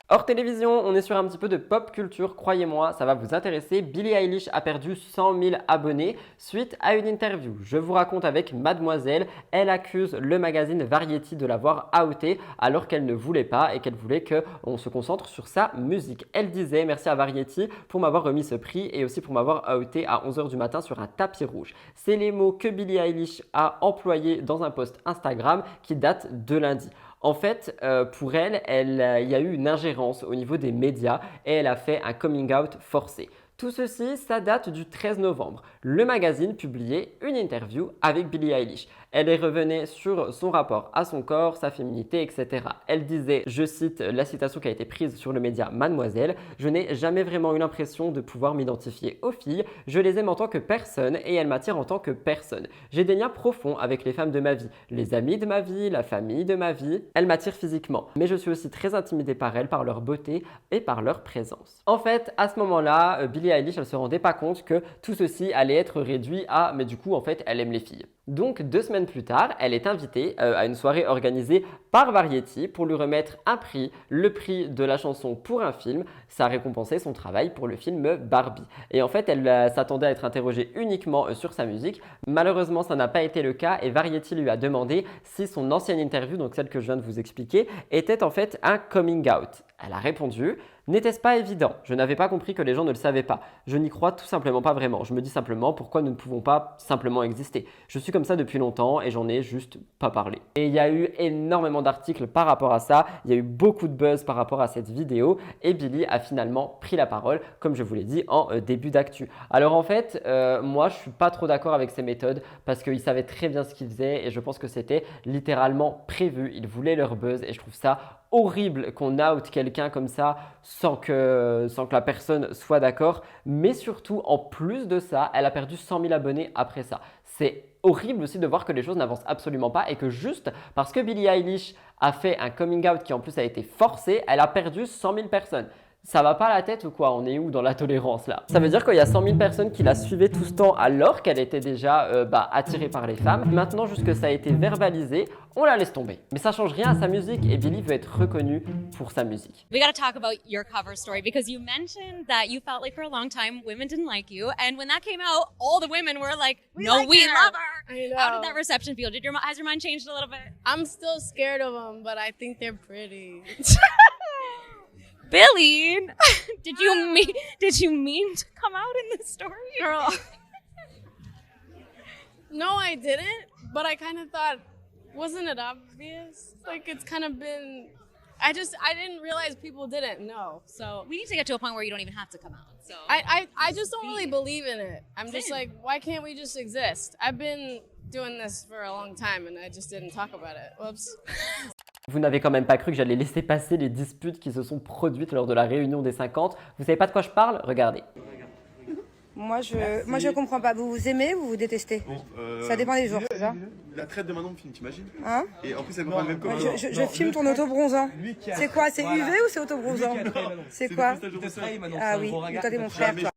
Hors télévision, on est sur un petit peu de pop culture, croyez-moi, ça va vous intéresser. Billie Eilish a perdu 100 000 abonnés suite à une interview. Je vous raconte avec Mademoiselle, elle accuse le magazine Variety de l'avoir outée alors qu'elle ne voulait pas et qu'elle voulait qu'on se concentre sur sa musique. Elle disait merci à Variety pour m'avoir remis ce prix et aussi pour m'avoir outé à 11h du matin sur un tapis rouge. C'est les mots que Billie Eilish a employés dans un post Instagram qui date de lundi. En fait, pour elle, il y a eu une ingérence au niveau des médias et elle a fait un coming out forcé. Tout ceci, ça date du 13 novembre. Le magazine publiait une interview avec Billie Eilish. Elle revenait sur son rapport à son corps, sa féminité, etc. Elle disait, je cite la citation qui a été prise sur le média Mademoiselle, « Je n'ai jamais vraiment eu l'impression de pouvoir m'identifier aux filles. Je les aime en tant que personne et elles m'attirent en tant que personne. J'ai des liens profonds avec les femmes de ma vie, les amis de ma vie, la famille de ma vie. Elles m'attirent physiquement. Mais je suis aussi très intimidée par elles, par leur beauté et par leur présence. » En fait, à ce moment-là, Billie Eilish, elle se rendait pas compte que tout ceci allait être réduit à « mais du coup, en fait, elle aime les filles ». Donc, 2 semaines plus tard, elle est invitée à une soirée organisée par Variety pour lui remettre un prix, le prix de la chanson pour un film. Ça récompensait son travail pour le film Barbie. Et en fait, elle s'attendait à être interrogée uniquement sur sa musique. Malheureusement, ça n'a pas été le cas et Variety lui a demandé si son ancienne interview, donc celle que je viens de vous expliquer, était en fait un coming out. Elle a répondu « N'était-ce pas évident? Je n'avais pas compris que les gens ne le savaient pas. Je n'y crois tout simplement pas vraiment. Je me dis simplement pourquoi nous ne pouvons pas simplement exister. Je suis comme ça depuis longtemps et j'en ai juste pas parlé. » Et il y a eu énormément d'articles par rapport à ça. Il y a eu beaucoup de buzz par rapport à cette vidéo et Billie a finalement pris la parole, comme je vous l'ai dit en début d'actu. Alors en fait, moi je suis pas trop d'accord avec ces méthodes parce qu'ils savaient très bien ce qu'ils faisaient et je pense que c'était littéralement prévu. Ils voulaient leur buzz et je trouve ça horrible qu'on out quelqu'un comme ça sans que la personne soit d'accord. Mais surtout, en plus de ça, elle a perdu 100 000 abonnés après ça. C'est horrible aussi de voir que les choses n'avancent absolument pas et que juste parce que Billie Eilish a fait un coming out qui en plus a été forcé, elle a perdu 100 000 personnes. Ça va pas la tête ou quoi? On est où dans la tolérance là? Ça veut dire qu'il y a 100 000 personnes qui la suivaient tout ce temps alors qu'elle était déjà attirée par les femmes. Maintenant, juste que ça a été verbalisé, on la laisse tomber. Mais ça change rien à sa musique et Billie veut être reconnue pour sa musique. We gotta talk about your cover story because you mentioned that you felt like for a long time women didn't like you, and when that came out, all the women were like, we love her. I know. How did that reception feel? Has your mind changed a little bit? I'm still scared of them, but I think they're pretty. Billy, did you mean to come out in this story? Girl. No, I didn't, but I kind of thought, wasn't it obvious? Like, it's kind of been, I didn't realize people didn't know, so. We need to get to a point where you don't even have to come out. So I just don't really believe in it. I'm just like, why can't we just exist? I've been doing this for a long time and I just didn't talk about it. Whoops. Vous n'avez quand même pas cru que j'allais laisser passer les disputes qui se sont produites lors de la réunion des 50. Vous savez pas de quoi je parle? Regardez. Moi je comprends pas. Vous vous aimez ou vous détestez? Ça dépend des jours, c'est ça? La traite de Manon me filme, t'imagines? Hein? Et en plus, elle comprend même comment. Je filme ton auto-bronzant. C'est quoi? C'est UV ou c'est auto-bronzant? C'est quoi? Ah oui, toi t'es mon frère, toi.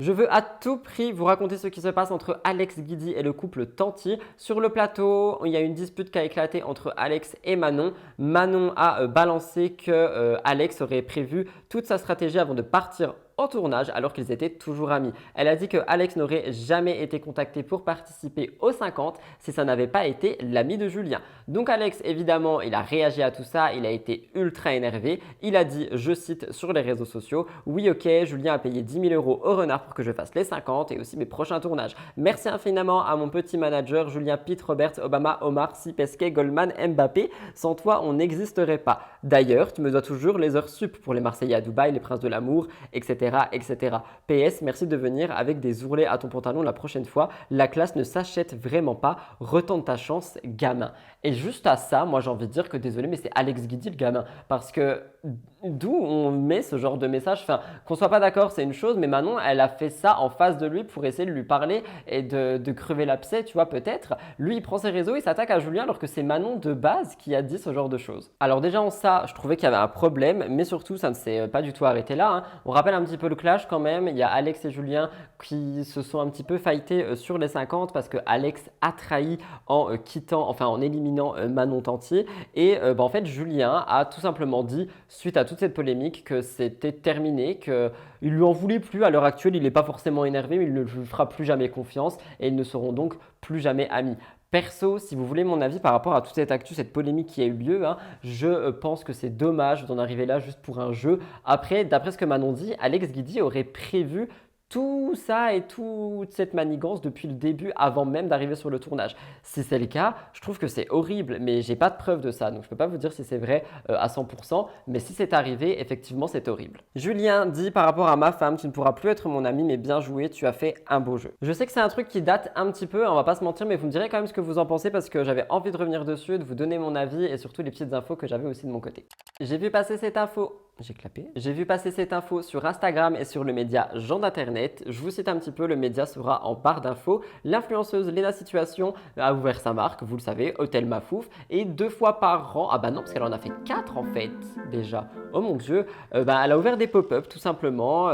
Je veux à tout prix vous raconter ce qui se passe entre Alex Guidi et le couple Tanti. Sur le plateau, il y a une dispute qui a éclaté entre Alex et Manon. Manon a balancé que Alex aurait prévu toute sa stratégie avant de partir en tournage alors qu'ils étaient toujours amis. Elle a dit que Alex n'aurait jamais été contacté pour participer aux 50 si ça n'avait pas été l'ami de Julien. Donc Alex, évidemment, il a réagi à tout ça, il a été ultra énervé. Il a dit, je cite sur les réseaux sociaux, « Oui, ok, Julien a payé 10 000 € au renard pour que je fasse les 50 et aussi mes prochains tournages. Merci infiniment à mon petit manager, Julien, Pete, Robert, Obama, Omar, Sipesque, Goldman, Mbappé. Sans toi, on n'existerait pas. D'ailleurs, tu me dois toujours les heures sup pour les Marseillais à Dubaï, les Princes de l'amour, etc. etc. PS, merci de venir avec des ourlets à ton pantalon la prochaine fois. La classe ne s'achète vraiment pas. Retente ta chance, gamin. » Et juste à ça, moi j'ai envie de dire que désolé, mais c'est Alex Guidi le gamin. Parce que d'où on met ce genre de message? Enfin, qu'on soit pas d'accord, c'est une chose, mais Manon, elle a fait ça en face de lui pour essayer de lui parler et de crever l'abcès, tu vois, peut-être. Lui, il prend ses réseaux, il s'attaque à Julien alors que c'est Manon de base qui a dit ce genre de choses. Alors déjà en ça, je trouvais qu'il y avait un problème, mais surtout, ça ne s'est pas du tout arrêté là, hein. On rappelle un petit peu le clash quand même. Il y a Alex et Julien qui se sont un petit peu fightés sur les 50 parce que Alex a trahi en quittant, enfin en éliminant Manon Tanti. Et en fait, Julien a tout simplement dit, suite à toute cette polémique, que c'était terminé, qu'il lui en voulait plus. À l'heure actuelle, il n'est pas forcément énervé, mais il ne lui fera plus jamais confiance et ils ne seront donc plus jamais amis. Perso, si vous voulez mon avis par rapport à toute cette actu, cette polémique qui a eu lieu, hein, je pense que c'est dommage d'en arriver là juste pour un jeu. Après, d'après ce que Manon dit, Alex Guidi aurait prévu tout ça et toute cette manigance depuis le début avant même d'arriver sur le tournage. Si c'est le cas, je trouve que c'est horrible, mais j'ai pas de preuve de ça, donc je peux pas vous dire si c'est vrai à 100%, mais si c'est arrivé, effectivement c'est horrible. Julien dit par rapport à ma femme, tu ne pourras plus être mon ami, mais bien joué, tu as fait un beau jeu. Je sais que c'est un truc qui date un petit peu, on va pas se mentir, mais vous me direz quand même ce que vous en pensez parce que j'avais envie de revenir dessus, de vous donner mon avis et surtout les petites infos que j'avais aussi de mon côté. J'ai vu passer cette info. J'ai clapé. J'ai vu passer cette info sur Instagram et sur le média Gens d'Internet. Je vous cite un petit peu, le média sera en barre d'infos. L'influenceuse Léna Situation a ouvert sa marque, vous le savez, Hôtel Mafouf. Et 2 fois par an, ah bah non, parce qu'elle en a fait 4 en fait déjà. Oh mon dieu, elle a ouvert des pop-up tout simplement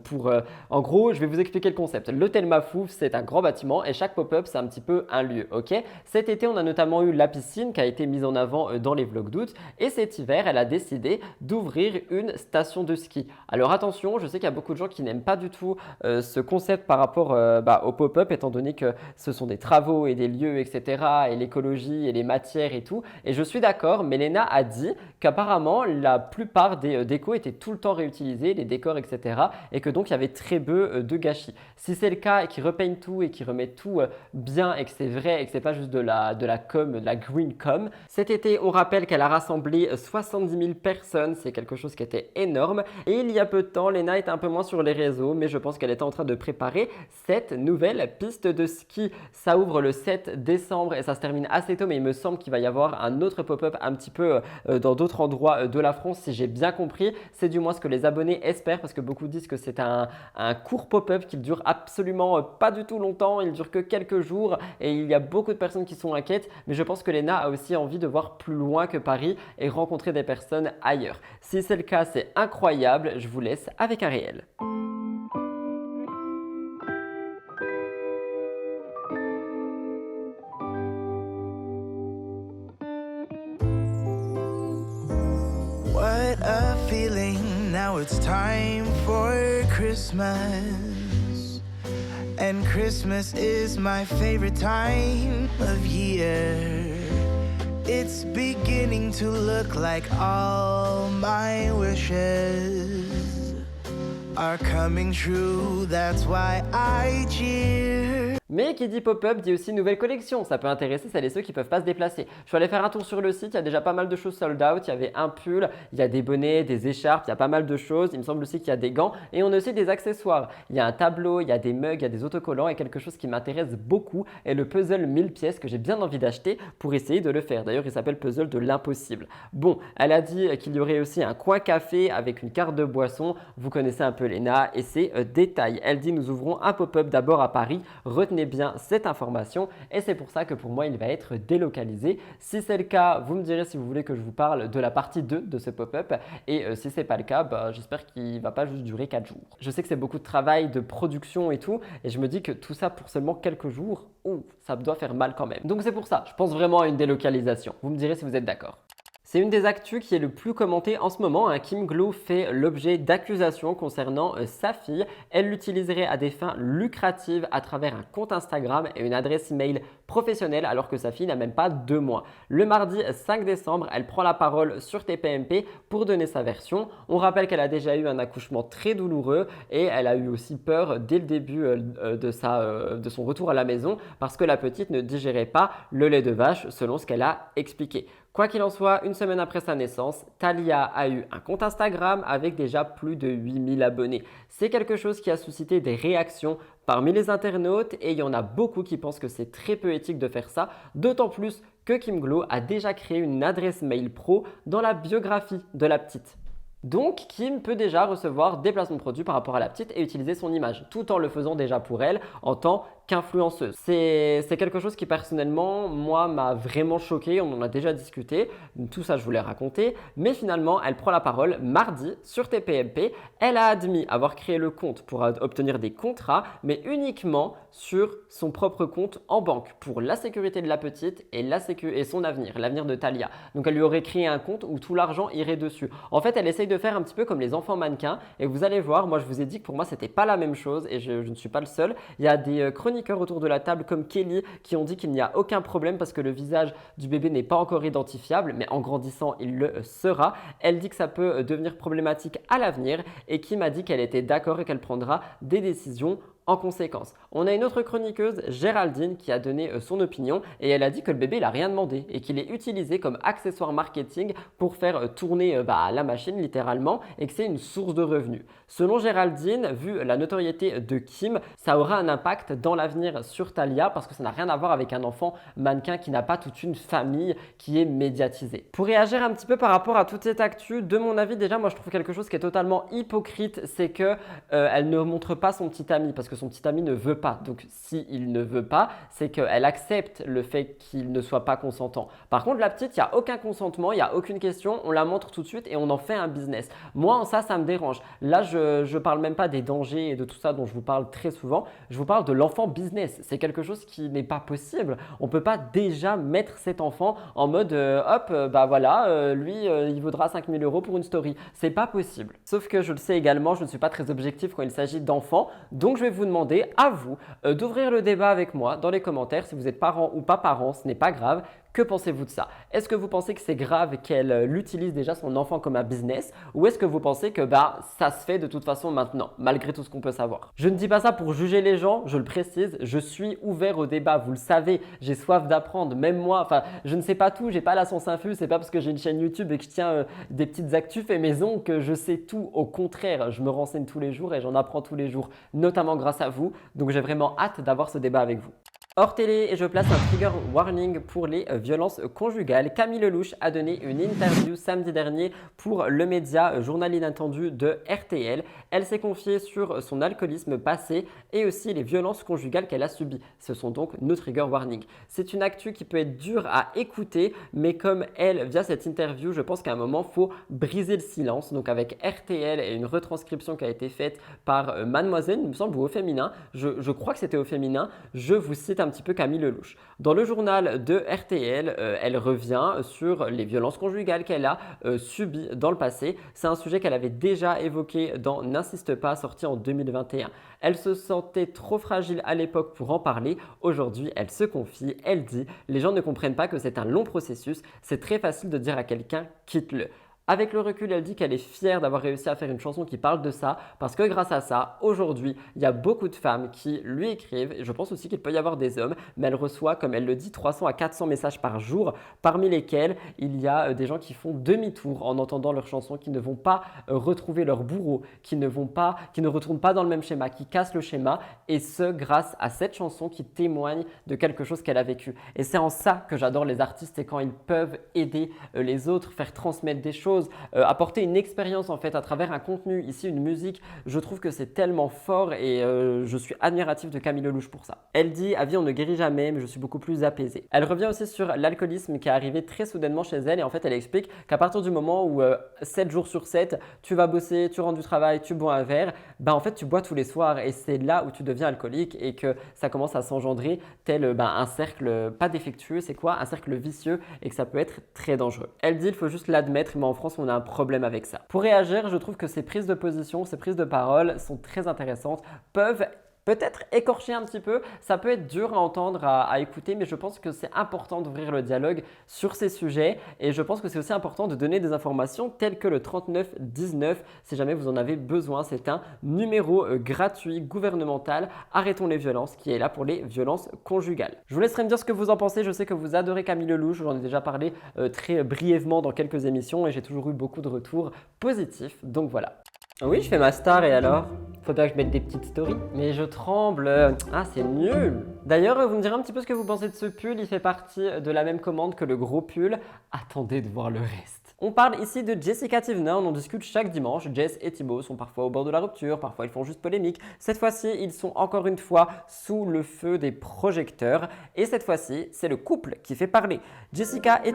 pour... en gros, je vais vous expliquer le concept. L'Hôtel Mafouf, c'est un grand bâtiment et chaque pop-up, c'est un petit peu un lieu, ok? Cet été, on a notamment eu la piscine qui a été mise en avant dans les vlogs d'août. Et cet hiver, elle a décidé d'ouvrir une station de ski. Alors attention, je sais qu'il y a beaucoup de gens qui n'aiment pas du tout ce concept par rapport au pop-up, étant donné que ce sont des travaux et des lieux, etc. et l'écologie et les matières et tout. Et je suis d'accord, mais Léna a dit qu'apparemment la plupart des décos étaient tout le temps réutilisés, les décors, etc. et que donc il y avait très peu de gâchis. Si c'est le cas et qu'ils repeignent tout et qu'ils remettent tout bien et que c'est vrai et que c'est pas juste de la com, de la green com. Cet été, on rappelle qu'elle a rassemblé 70 000 personnes, c'est quelque chose qui était énorme. Et il y a peu de temps, Léna était un peu moins sur les réseaux, mais je pense qu'elle était en train de préparer cette nouvelle piste de ski. Ça ouvre le 7 décembre et ça se termine assez tôt, mais il me semble qu'il va y avoir un autre pop-up un petit peu dans d'autres endroits de la France, si j'ai bien compris. C'est du moins ce que les abonnés espèrent, parce que beaucoup disent que c'est un court pop-up qui dure absolument pas du tout longtemps, il dure que quelques jours et il y a beaucoup de personnes qui sont inquiètes, mais je pense que Léna a aussi envie de voir plus loin que Paris et rencontrer des personnes ailleurs. Si c'est le cas, c'est incroyable, je vous laisse avec un réel. What a feeling, now it's time for Christmas. And Christmas is my favorite time of year. It's beginning to look like all my wishes are coming true. That's why I cheer. Mais qui dit pop-up dit aussi nouvelle collection, ça peut intéresser celles et ceux qui ne peuvent pas se déplacer. Je suis allé faire un tour sur le site, il y a déjà pas mal de choses sold out, il y avait un pull, il y a des bonnets, des écharpes, il y a pas mal de choses, il me semble aussi qu'il y a des gants et on a aussi des accessoires. Il y a un tableau, il y a des mugs, il y a des autocollants et quelque chose qui m'intéresse beaucoup est le puzzle 1000 pièces que j'ai bien envie d'acheter pour essayer de le faire. D'ailleurs, il s'appelle puzzle de l'impossible. Bon, elle a dit qu'il y aurait aussi un coin café avec une carte de boisson, vous connaissez un peu Léna et ses détails. Elle dit nous ouvrons un pop-up d'abord à Paris, retenez bien cette information et c'est pour ça que pour moi il va être délocalisé. Si c'est le cas, vous me direz si vous voulez que je vous parle de la partie 2 de ce pop-up et si c'est pas le cas, j'espère qu'il ne va pas juste durer 4 jours. Je sais que c'est beaucoup de travail, de production et tout et je me dis que tout ça pour seulement quelques jours, ça doit faire mal quand même. Donc c'est pour ça, je pense vraiment à une délocalisation. Vous me direz si vous êtes d'accord. C'est une des actus qui est le plus commentée en ce moment. Kim Glow fait l'objet d'accusations concernant sa fille. Elle l'utiliserait à des fins lucratives à travers un compte Instagram et une adresse email professionnelle alors que sa fille n'a même pas 2 mois. Le mardi 5 décembre, elle prend la parole sur TPMP pour donner sa version. On rappelle qu'elle a déjà eu un accouchement très douloureux et elle a eu aussi peur dès le début de son retour à la maison parce que la petite ne digérait pas le lait de vache selon ce qu'elle a expliqué. Quoi qu'il en soit, une semaine après sa naissance, Thalia a eu un compte Instagram avec déjà plus de 8000 abonnés. C'est quelque chose qui a suscité des réactions parmi les internautes et il y en a beaucoup qui pensent que c'est très peu éthique de faire ça, d'autant plus que Kim Glow a déjà créé une adresse mail pro dans la biographie de la petite. Donc, Kim peut déjà recevoir des placements de produits par rapport à la petite et utiliser son image, tout en le faisant déjà pour elle en tant qu'influenceuse. C'est quelque chose qui personnellement, moi, m'a vraiment choqué, on en a déjà discuté, tout ça je vous l'ai raconté, mais finalement, elle prend la parole mardi sur TPMP. Elle a admis avoir créé le compte pour obtenir des contrats, mais uniquement sur son propre compte en banque pour la sécurité de la petite et son avenir, l'avenir de Thalia. Donc, elle lui aurait créé un compte où tout l'argent irait dessus. En fait, elle essaye de faire un petit peu comme les enfants mannequins et vous allez voir, moi je vous ai dit que pour moi c'était pas la même chose et je ne suis pas le seul. Il y a des chroniqueurs autour de la table comme Kelly qui ont dit qu'il n'y a aucun problème parce que le visage du bébé n'est pas encore identifiable mais en grandissant il le sera. Elle dit que ça peut devenir problématique à l'avenir et Kim a dit qu'elle était d'accord et qu'elle prendra des décisions en conséquence. On a une autre chroniqueuse, Géraldine, qui a donné son opinion et elle a dit que le bébé il n'a rien demandé et qu'il est utilisé comme accessoire marketing pour faire tourner la machine littéralement et que c'est une source de revenus. Selon Géraldine, vu la notoriété de Kim, ça aura un impact dans l'avenir sur Thalia parce que ça n'a rien à voir avec un enfant mannequin qui n'a pas toute une famille qui est médiatisée. Pour réagir un petit peu par rapport à toute cette actu, de mon avis déjà, moi je trouve quelque chose qui est totalement hypocrite, c'est que elle ne montre pas son petit ami parce que son petit ami ne veut pas. Donc s'il ne veut pas, c'est qu'elle accepte le fait qu'il ne soit pas consentant. Par contre, la petite, il n'y a aucun consentement, il n'y a aucune question, on la montre tout de suite et on en fait un business. Moi, en ça me dérange. Là, je parle même pas des dangers et de tout ça dont je vous parle très souvent. Je vous parle de l'enfant business. C'est quelque chose qui n'est pas possible. On ne peut pas déjà mettre cet enfant en mode lui, il vaudra 5000 € pour une story. C'est pas possible. Sauf que je le sais également, je ne suis pas très objectif quand il s'agit d'enfants. Donc, je vais vous demander à vous d'ouvrir le débat avec moi dans les commentaires. Si vous êtes parent ou pas parent, ce n'est pas grave. Que pensez-vous de ça? Est-ce que vous pensez que c'est grave qu'elle utilise déjà son enfant comme un business ou est-ce que vous pensez que ça se fait de toute façon maintenant, malgré tout ce qu'on peut savoir? Je ne dis pas ça pour juger les gens, je le précise, je suis ouvert au débat, vous le savez, j'ai soif d'apprendre, même moi, je ne sais pas tout, j'ai pas la science infuse, c'est pas parce que j'ai une chaîne YouTube et que je tiens des petites actus fait maison que je sais tout, au contraire, je me renseigne tous les jours et j'en apprends tous les jours, notamment grâce à vous, donc j'ai vraiment hâte d'avoir ce débat avec vous. Hors télé, et je place un trigger warning pour les violences conjugales. Camille Lelouch a donné une interview samedi dernier pour le média Journal Inattendu de RTL. Elle s'est confiée sur son alcoolisme passé et aussi les violences conjugales qu'elle a subies. Ce sont donc nos trigger warnings. C'est une actu qui peut être dure à écouter, mais comme elle, via cette interview, je pense qu'à un moment, il faut briser le silence. Donc avec RTL et une retranscription qui a été faite par Mademoiselle, il me semble, ou au féminin. Je crois que c'était au féminin. Je vous cite un un petit peu Camille Lelouch. Dans le journal de RTL, elle revient sur les violences conjugales qu'elle a subies dans le passé. C'est un sujet qu'elle avait déjà évoqué dans N'insiste pas, sorti en 2021. Elle se sentait trop fragile à l'époque pour en parler. Aujourd'hui, elle se confie, elle dit « Les gens ne comprennent pas que c'est un long processus, c'est très facile de dire à quelqu'un « quitte-le ». Avec le recul, elle dit qu'elle est fière d'avoir réussi à faire une chanson qui parle de ça parce que grâce à ça, aujourd'hui, il y a beaucoup de femmes qui lui écrivent et je pense aussi qu'il peut y avoir des hommes, mais elle reçoit, comme elle le dit, 300 à 400 messages par jour, parmi lesquels il y a des gens qui font demi-tour en entendant leurs chansons, qui ne vont pas retrouver leur bourreau, qui ne retournent pas dans le même schéma, qui cassent le schéma et ce, grâce à cette chanson qui témoigne de quelque chose qu'elle a vécu. Et c'est en ça que j'adore les artistes, c'est quand ils peuvent aider les autres, faire transmettre des choses, apporter une expérience en fait à travers un contenu, ici une musique. Je trouve que c'est tellement fort et je suis admiratif de Camille Lelouch pour ça. Elle dit « À vie on ne guérit jamais, mais je suis beaucoup plus apaisée ». Elle revient aussi sur l'alcoolisme qui est arrivé très soudainement chez elle et en fait elle explique qu'à partir du moment où 7 jours sur 7, tu vas bosser, tu rentres du travail, tu bois un verre, en fait tu bois tous les soirs et c'est là où tu deviens alcoolique et que ça commence à s'engendrer tel un cercle, pas défectueux, c'est quoi? Un cercle vicieux et que ça peut être très dangereux. Elle dit « Il faut juste l'admettre, mais en France on a un problème avec ça ». Pour réagir, je trouve que ces prises de position, ces prises de parole sont très intéressantes, peuvent peut-être écorcher un petit peu, ça peut être dur à entendre, à écouter, mais je pense que c'est important d'ouvrir le dialogue sur ces sujets et je pense que c'est aussi important de donner des informations telles que le 3919 si jamais vous en avez besoin. C'est un numéro gratuit gouvernemental, Arrêtons les violences, qui est là pour les violences conjugales. Je vous laisserai me dire ce que vous en pensez, je sais que vous adorez Camille Lelouch, j'en ai déjà parlé très brièvement dans quelques émissions et j'ai toujours eu beaucoup de retours positifs, donc voilà. Oui, je fais ma star et alors? Faut bien que je mette des petites stories. Mais je tremble. Ah, c'est nul. D'ailleurs, vous me direz un petit peu ce que vous pensez de ce pull. Il fait partie de la même commande que le gros pull. Attendez de voir le reste. On parle ici de Jessica Thivenin, on en discute chaque dimanche. Jess et Thibaut sont parfois au bord de la rupture, parfois ils font juste polémique. Cette fois-ci, ils sont encore une fois sous le feu des projecteurs. Et cette fois-ci, c'est le couple qui fait parler. Jessica et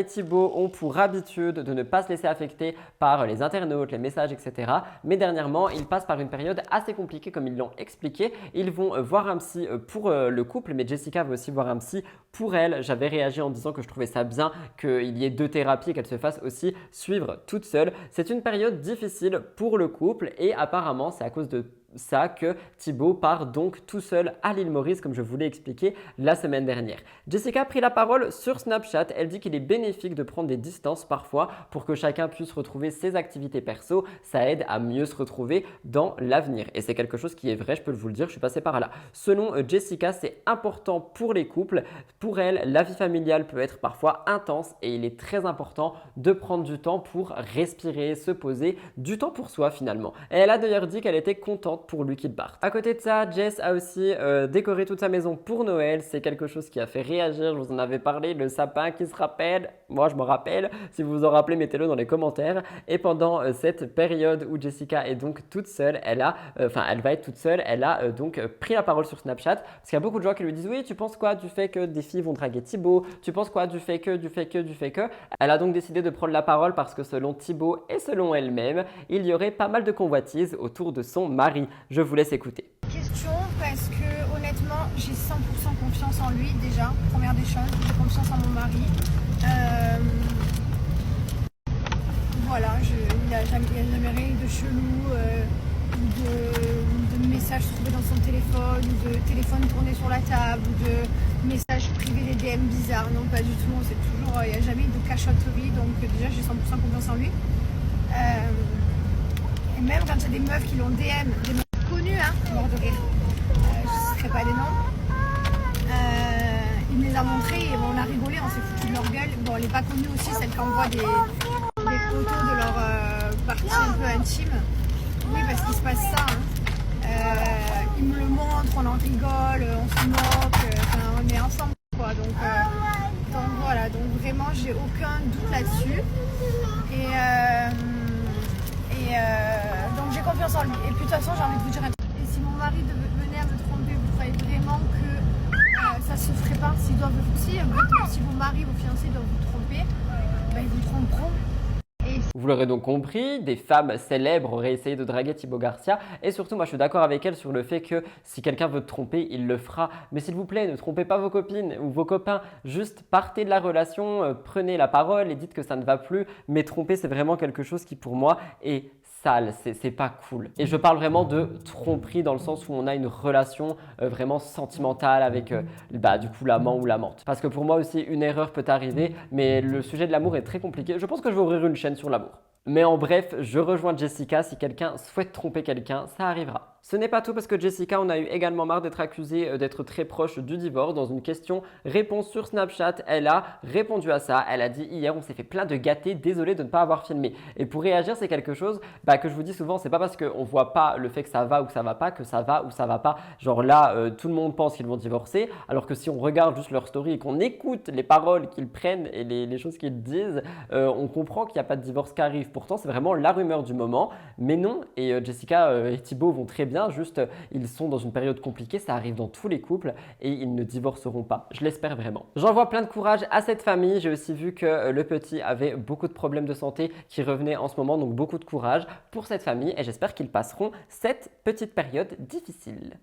Thibaut ont pour habitude de ne pas se laisser affecter par les internautes, les messages, etc. Mais dernièrement, ils passent par une période assez compliquée comme ils l'ont expliqué. Ils vont voir un psy pour le couple, mais Jessica va aussi voir un psy pour elle. J'avais réagi en disant que je trouvais ça bien qu'il y ait 2 thérapies et qu'elle se fasse aussi suivre toute seule. C'est une période difficile pour le couple et apparemment c'est à cause de ça que Thibaut part donc tout seul à l'île Maurice comme je vous l'ai expliqué la semaine dernière. Jessica a pris la parole sur Snapchat, elle dit qu'il est bénéfique de prendre des distances parfois pour que chacun puisse retrouver ses activités perso, ça aide à mieux se retrouver dans l'avenir et c'est quelque chose qui est vrai, je peux vous le dire, je suis passé par là. Selon Jessica, c'est important pour les couples, pour elle, la vie familiale peut être parfois intense et il est très important de prendre du temps pour respirer, se poser, du temps pour soi finalement. Et elle a d'ailleurs dit qu'elle était contente pour lui qu'il parte. À côté de ça, Jess a aussi décoré toute sa maison pour Noël. C'est quelque chose qui a fait réagir. Je vous en avais parlé, le sapin qui se rappelle. Moi, je me rappelle. Si vous vous en rappelez, mettez-le dans les commentaires. Et pendant cette période où Jessica est donc toute seule, elle va être toute seule. Elle a donc pris la parole sur Snapchat parce qu'il y a beaucoup de gens qui lui disent oui, tu penses quoi du fait que des filles vont draguer Thibaut? Tu penses quoi du fait que? Elle a donc décidé de prendre la parole parce que selon Thibaut et selon elle-même, il y aurait pas mal de convoitises autour de son mari. Je vous laisse écouter. Question parce que honnêtement j'ai 100% confiance en lui déjà, première des choses, j'ai confiance en mon mari. Voilà, il n'y a jamais rien de chelou, de messages trouvés dans son téléphone, ou de téléphone tourné sur la table, ou de messages privés, des DM bizarres, non pas du tout, c'est toujours, il n'y a jamais eu de cachotterie, donc déjà j'ai 100% confiance en lui. Et même quand il y a des meufs qui l'ont DM, des meufs connues, mort de rire, je ne citerai pas les noms, il me les a montrés et on a rigolé, on s'est foutu de leur gueule. Bon, elle n'est pas connue aussi, celle qui envoie des photos de leur partie un peu intime. Oui, parce qu'il se passe ça. Il me le montre, on en rigole, on se moque, on est ensemble, quoi. Donc voilà, donc vraiment, j'ai aucun doute là-dessus. Donc j'ai confiance en lui. Et puis de toute façon, j'ai envie de vous dire un truc. Et si mon mari venait à me tromper, vous croyez vraiment que ça se ferait pas? Si vos maris, vos fiancés doivent vous tromper, ils vous tromperont. Et Vous l'aurez donc compris, des femmes célèbres auraient essayé de draguer Thibaut Garcia et surtout moi je suis d'accord avec elle sur le fait que si quelqu'un veut te tromper, il le fera. Mais s'il vous plaît, ne trompez pas vos copines ou vos copains, juste partez de la relation, prenez la parole et dites que ça ne va plus. Mais tromper, c'est vraiment quelque chose qui pour moi est sale, c'est pas cool. Et je parle vraiment de tromperie dans le sens où on a une relation vraiment sentimentale avec du coup l'amant ou l'amante. Parce que pour moi aussi une erreur peut arriver, mais le sujet de l'amour est très compliqué. Je pense que je vais ouvrir une chaîne sur l'amour. Mais en bref, je rejoins Jessica, si quelqu'un souhaite tromper quelqu'un, ça arrivera. Ce n'est pas tout parce que Jessica, on a eu également marre d'être accusée d'être très proche du divorce. Dans une question-réponse sur Snapchat, elle a répondu à ça. Elle a dit hier, on s'est fait plein de gâtés, désolé de ne pas avoir filmé. Et pour réagir, c'est quelque chose que je vous dis souvent, c'est pas parce qu'on voit pas le fait que ça va ou que ça va pas, que ça va ou ça va pas. Genre là, tout le monde pense qu'ils vont divorcer, alors que si on regarde juste leur story et qu'on écoute les paroles qu'ils prennent et les choses qu'ils disent, on comprend qu'il n'y a pas de divorce qui arrive. Pourtant, c'est vraiment la rumeur du moment. Mais non, et Jessica et Thibaut vont très bien. Juste, ils sont dans une période compliquée, ça arrive dans tous les couples et ils ne divorceront pas. Je l'espère vraiment. J'envoie plein de courage à cette famille. J'ai aussi vu que le petit avait beaucoup de problèmes de santé qui revenaient en ce moment, donc beaucoup de courage pour cette famille et j'espère qu'ils passeront cette petite période difficile.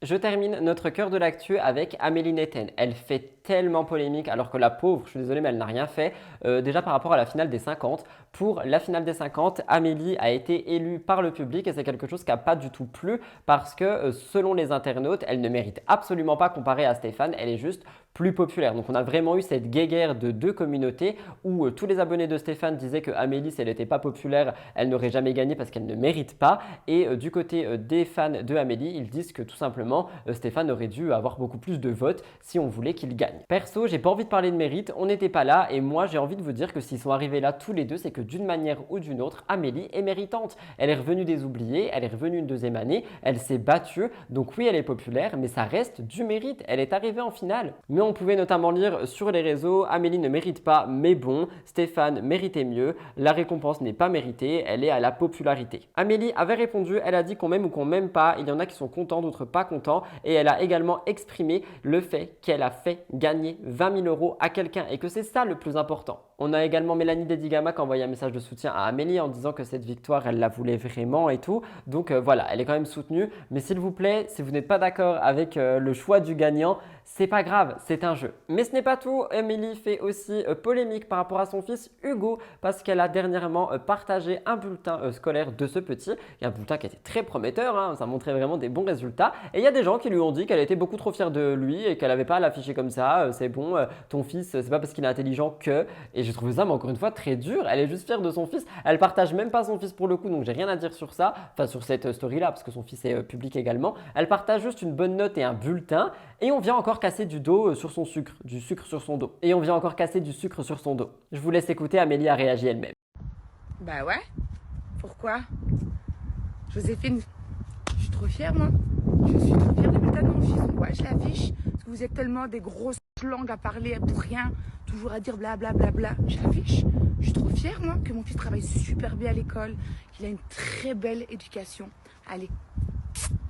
Je termine notre cœur de l'actu avec Amélie Netten. Elle fait tellement polémique alors que la pauvre, je suis désolé mais elle n'a rien fait. Déjà par rapport à la finale des 50, pour la finale des 50, Amélie a été élue par le public et c'est quelque chose qui n'a pas du tout plu parce que selon les internautes, elle ne mérite absolument pas comparée à Stéphane, elle est juste plus populaire. Donc on a vraiment eu cette guéguerre de deux communautés où tous les abonnés de Stéphane disaient que Amélie, si elle n'était pas populaire, elle n'aurait jamais gagné parce qu'elle ne mérite pas. Et du côté des fans de Amélie, ils disent que tout simplement Stéphane aurait dû avoir beaucoup plus de votes si on voulait qu'il gagne. Perso, j'ai pas envie de parler de mérite, on n'était pas là et moi j'ai envie de vous dire que s'ils sont arrivés là tous les deux, c'est que d'une manière ou d'une autre, Amélie est méritante. Elle est revenue des oubliés, elle est revenue une deuxième année, elle s'est battue, donc oui elle est populaire, mais ça reste du mérite, elle est arrivée en finale. Mais on pouvait notamment lire sur les réseaux, Amélie ne mérite pas, mais bon, Stéphane méritait mieux, la récompense n'est pas méritée, elle est à la popularité. Amélie avait répondu, elle a dit qu'on m'aime ou qu'on m'aime pas, il y en a qui sont contents, d'autres pas contents, et elle a également exprimé le fait qu'elle a fait gagner 20 000 € à quelqu'un et que c'est ça le plus important. On a également Mélanie Dedigama qui a envoyé un message de soutien à Amélie en disant que cette victoire, elle la voulait vraiment et tout. Donc voilà, elle est quand même soutenue. Mais s'il vous plaît, si vous n'êtes pas d'accord avec le choix du gagnant, c'est pas grave, c'est un jeu. Mais ce n'est pas tout. Amélie fait aussi polémique par rapport à son fils Hugo parce qu'elle a dernièrement partagé un bulletin scolaire de ce petit. Il y a un bulletin qui était très prometteur, hein, ça montrait vraiment des bons résultats. Et il y a des gens qui lui ont dit qu'elle était beaucoup trop fière de lui et qu'elle n'avait pas à l'afficher comme ça. C'est bon, ton fils, c'est pas parce qu'il est intelligent que… Et j'ai trouvé ça, mais encore une fois, très dur. Elle est juste fière de son fils. Elle partage même pas son fils pour le coup, donc j'ai rien à dire sur ça. Enfin, sur cette story-là, parce que son fils est public également. Elle partage juste une bonne note et un bulletin. Et on vient encore casser du dos sur son sucre, du sucre sur son dos. Et on vient encore casser du sucre sur son dos. Je vous laisse écouter, Amélie a réagi elle-même. Bah ouais. Pourquoi? Joséphine, je suis trop fière, moi. Je suis trop fière des bulletins de mon fils. Ouais, je l'affiche. Parce que vous êtes tellement des grosses langues à parler pour rien. Toujours à dire blablabla. Bla, bla, bla. Je l'affiche. Je suis trop fière, moi, que mon fils travaille super bien à l'école. Qu'il a une très belle éducation. Allez.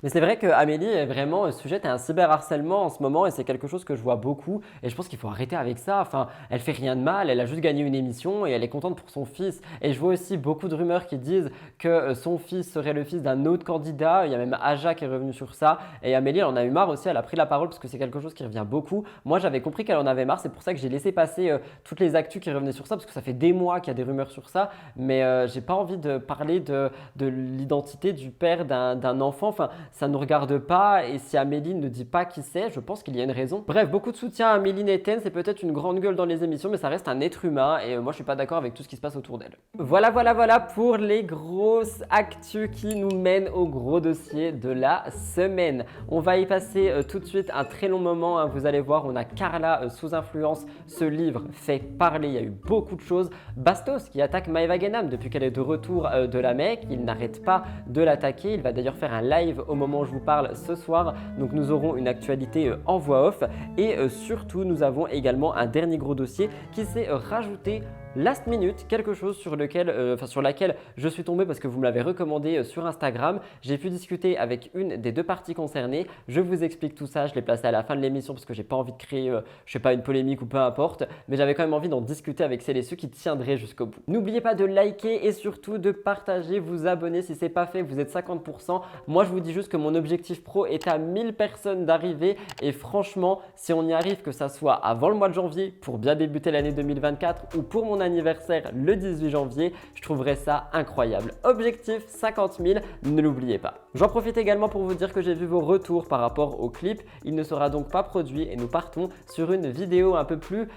Mais c'est vrai qu'Amélie est vraiment sujette à un cyberharcèlement en ce moment et c'est quelque chose que je vois beaucoup et je pense qu'il faut arrêter avec ça. Enfin, elle fait rien de mal, elle a juste gagné une émission et elle est contente pour son fils. Et je vois aussi beaucoup de rumeurs qui disent que son fils serait le fils d'un autre candidat. Il y a même Aja qui est revenu sur ça et Amélie elle en a eu marre aussi, elle a pris la parole parce que c'est quelque chose qui revient beaucoup. Moi j'avais compris qu'elle en avait marre, c'est pour ça que j'ai laissé passer toutes les actus qui revenaient sur ça parce que ça fait des mois qu'il y a des rumeurs sur ça. Mais j'ai pas envie de parler de l'identité du père d'un enfant. Enfin, ça ne regarde pas et si Amélie ne dit pas qui c'est, je pense qu'il y a une raison. Bref, beaucoup de soutien à Amélie Netten, c'est peut-être une grande gueule dans les émissions, mais ça reste un être humain et moi je suis pas d'accord avec tout ce qui se passe autour d'elle. Voilà pour les grosses actus qui nous mènent au gros dossier de la semaine. On va y passer tout de suite un très long moment, hein. Vous allez voir, on a Carla sous influence. Ce livre fait parler, il y a eu beaucoup de choses. Bastos qui attaque Maëva Guénam depuis qu'elle est de retour de la Mecque, il n'arrête pas de l'attaquer, il va d'ailleurs faire un live au moment où je vous parle ce soir, donc nous aurons une actualité en voix off et surtout nous avons également un dernier gros dossier qui s'est rajouté Last minute, quelque chose sur laquelle je suis tombé parce que vous me l'avez recommandé sur Instagram. J'ai pu discuter avec une des deux parties concernées. Je vous explique tout ça, je l'ai placé à la fin de l'émission parce que j'ai pas envie de créer, je sais pas, une polémique ou peu importe, mais j'avais quand même envie d'en discuter avec celles et ceux qui tiendraient jusqu'au bout. N'oubliez pas de liker et surtout de partager, vous abonner si c'est pas fait, vous êtes 50%. Moi je vous dis juste que mon objectif pro est à 1000 personnes d'arriver et franchement, si on y arrive, que ça soit avant le mois de janvier pour bien débuter l'année 2024 ou pour mon anniversaire le 18 janvier, je trouverais ça incroyable. Objectif 50 000, ne l'oubliez pas. J'en profite également pour vous dire que j'ai vu vos retours par rapport au clip. Il ne sera donc pas produit et nous partons sur une vidéo un peu plus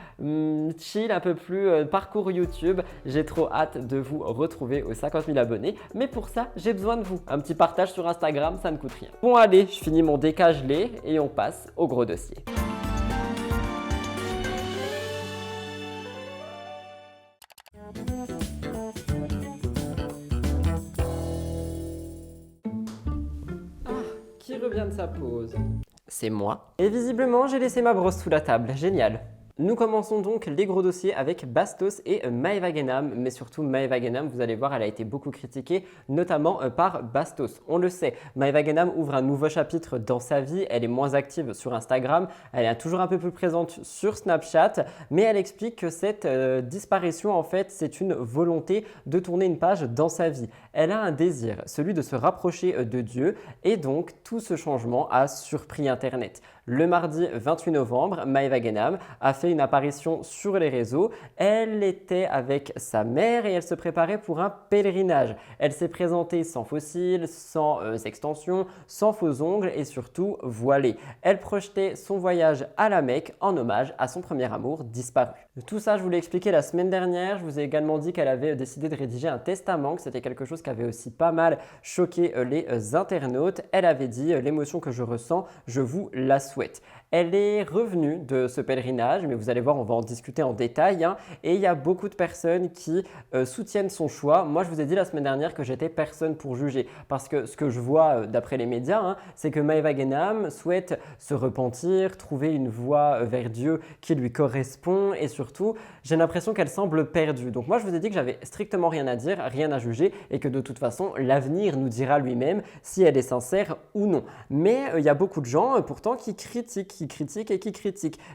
chill, un peu plus parcours YouTube. J'ai trop hâte de vous retrouver aux 50 000 abonnés. Mais pour ça, j'ai besoin de vous. Un petit partage sur Instagram, ça ne coûte rien. Bon allez, je finis mon décagelé et on passe au gros dossier. Qui revient de sa pause? C'est moi. Et visiblement, j'ai laissé ma brosse sous la table. Génial. Nous commençons donc les gros dossiers avec Bastos et Maeva Genam, mais surtout Maeva Genam, vous allez voir, elle a été beaucoup critiquée, notamment par Bastos. On le sait, Maeva Genam ouvre un nouveau chapitre dans sa vie, elle est moins active sur Instagram, elle est toujours un peu plus présente sur Snapchat, mais elle explique que cette disparition, en fait, c'est une volonté de tourner une page dans sa vie. Elle a un désir, celui de se rapprocher de Dieu, et donc tout ce changement a surpris Internet. Le mardi 28 novembre, Maeva Genam a fait une apparition sur les réseaux. Elle était avec sa mère et elle se préparait pour un pèlerinage. Elle s'est présentée sans fossiles, sans extensions, sans faux ongles et surtout voilée. Elle projetait son voyage à la Mecque en hommage à son premier amour disparu. Tout ça, je vous l'ai expliqué la semaine dernière. Je vous ai également dit qu'elle avait décidé de rédiger un testament, que c'était quelque chose qui avait aussi pas mal choqué les internautes. Elle avait dit « L'émotion que je ressens, je vous la souhaite ». Elle est revenue de ce pèlerinage, mais vous allez voir, on va en discuter en détail. Et il y a beaucoup de personnes qui soutiennent son choix. Moi, je vous ai dit la semaine dernière que j'étais personne pour juger. Parce que ce que je vois d'après les médias, c'est que Maeva Genam souhaite se repentir, trouver une voie vers Dieu qui lui correspond. Et surtout, j'ai l'impression qu'elle semble perdue. Donc moi, je vous ai dit que j'avais strictement rien à dire, rien à juger. Et que de toute façon, l'avenir nous dira lui-même si elle est sincère ou non. Mais il y a beaucoup de gens, pourtant, qui critiquent. Il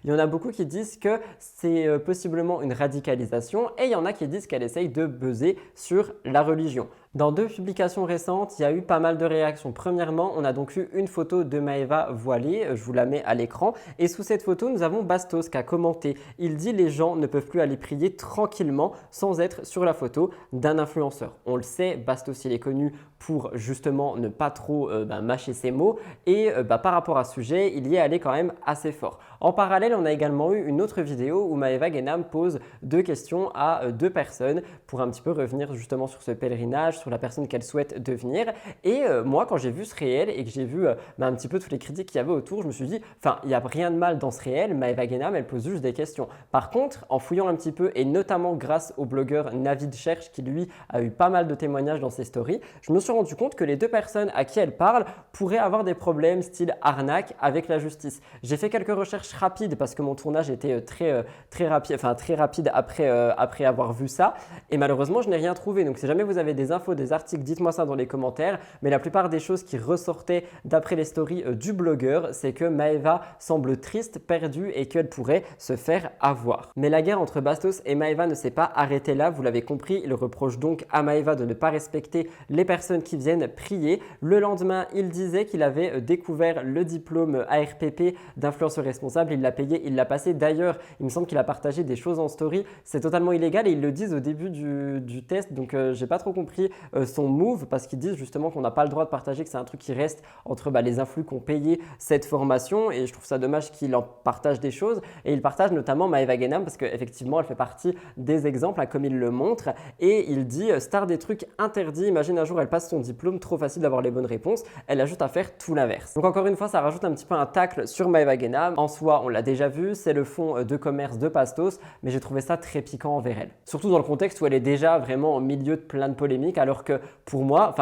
y en a beaucoup qui disent que c'est possiblement une radicalisation et il y en a qui disent qu'elle essaye de buzzer sur la religion. Dans deux publications récentes, il y a eu pas mal de réactions. Premièrement, on a donc eu une photo de Maeva voilée, je vous la mets à l'écran. Et sous cette photo, nous avons Bastos qui a commenté. Il dit « Les gens ne peuvent plus aller prier tranquillement sans être sur la photo d'un influenceur ». On le sait, Bastos il est connu pour justement ne pas trop mâcher ses mots. Et par rapport à ce sujet, il y est allé quand même assez fort. En parallèle, on a également eu une autre vidéo où Maeva Genam pose deux questions à deux personnes pour un petit peu revenir justement sur ce pèlerinage, sur la personne qu'elle souhaite devenir. Et moi, quand j'ai vu ce réel et que j'ai vu un petit peu toutes les critiques qu'il y avait autour, je me suis dit, enfin, il n'y a rien de mal dans ce réel. Maeva Genam, elle pose juste des questions. Par contre, en fouillant un petit peu, et notamment grâce au blogueur Navid Cherche, qui lui a eu pas mal de témoignages dans ses stories, je me suis rendu compte que les deux personnes à qui elle parle pourraient avoir des problèmes style arnaque avec la justice. J'ai fait quelques recherches rapides parce que mon tournage était très rapide après avoir vu ça. Et malheureusement, je n'ai rien trouvé. Donc si jamais vous avez des infos, des articles, dites-moi ça dans les commentaires. Mais la plupart des choses qui ressortaient d'après les stories du blogueur, c'est que Maeva semble triste, perdue et qu'elle pourrait se faire avoir. Mais la guerre entre Bastos et Maeva ne s'est pas arrêtée là, vous l'avez compris. Il reproche donc à Maeva de ne pas respecter les personnes qui viennent prier. Le lendemain, il disait qu'il avait découvert le diplôme ARPP d'influenceur responsable. Il l'a payé, il l'a passé. D'ailleurs, il me semble qu'il a partagé des choses en story. C'est totalement illégal et ils le disent au début du test. Donc, j'ai pas trop compris son move parce qu'ils disent justement qu'on n'a pas le droit de partager, que c'est un truc qui reste entre les influx qui ont payé cette formation. Et je trouve ça dommage qu'il en partage des choses. Et il partage notamment Maeva Genam parce qu'effectivement, elle fait partie des exemples, comme il le montre. Et il dit star des trucs interdits. Imagine un jour, elle passe son diplôme, trop facile d'avoir les bonnes réponses. Elle a juste à faire tout l'inverse. Donc encore une fois, ça rajoute un petit peu un tacle sur Maeva Genam. En soi, on l'a déjà vu, c'est le fonds de commerce de Bastos, mais j'ai trouvé ça très piquant envers elle. Surtout dans le contexte où elle est déjà vraiment au milieu de plein de polémiques, alors que pour moi,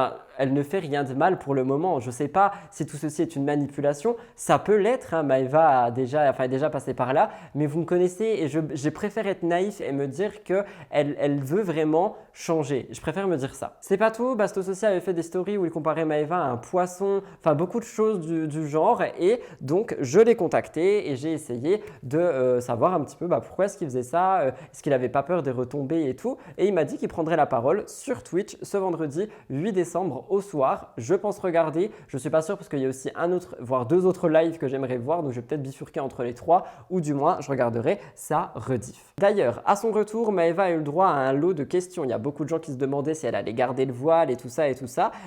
elle ne fait rien de mal pour le moment. Je ne sais pas si tout ceci est une manipulation, ça peut l'être, hein. Maëva est déjà passée par là, mais vous me connaissez et je préfère être naïf et me dire qu'elle veut vraiment changer. Je préfère me dire ça. C'est pas tout, Bastos aussi avait fait des stories où il comparait Maëva à un poisson, enfin beaucoup de choses du genre, et donc je l'ai contacté et j'ai essayé de savoir un petit peu pourquoi est-ce qu'il faisait ça, est-ce qu'il n'avait pas peur des retombées et tout, et il m'a dit qu'il prendrait la parole sur Twitch ce vendredi 8 décembre au soir. Je pense regarder, je suis pas sûr parce qu'il y a aussi un autre, voire 2 autres lives que j'aimerais voir, donc je vais peut-être bifurquer entre les 3, ou du moins je regarderai sa rediff. D'ailleurs, à son retour, Maëva a eu le droit à un lot de questions. Il y a beaucoup de gens qui se demandaient si elle allait garder le voile et tout ça,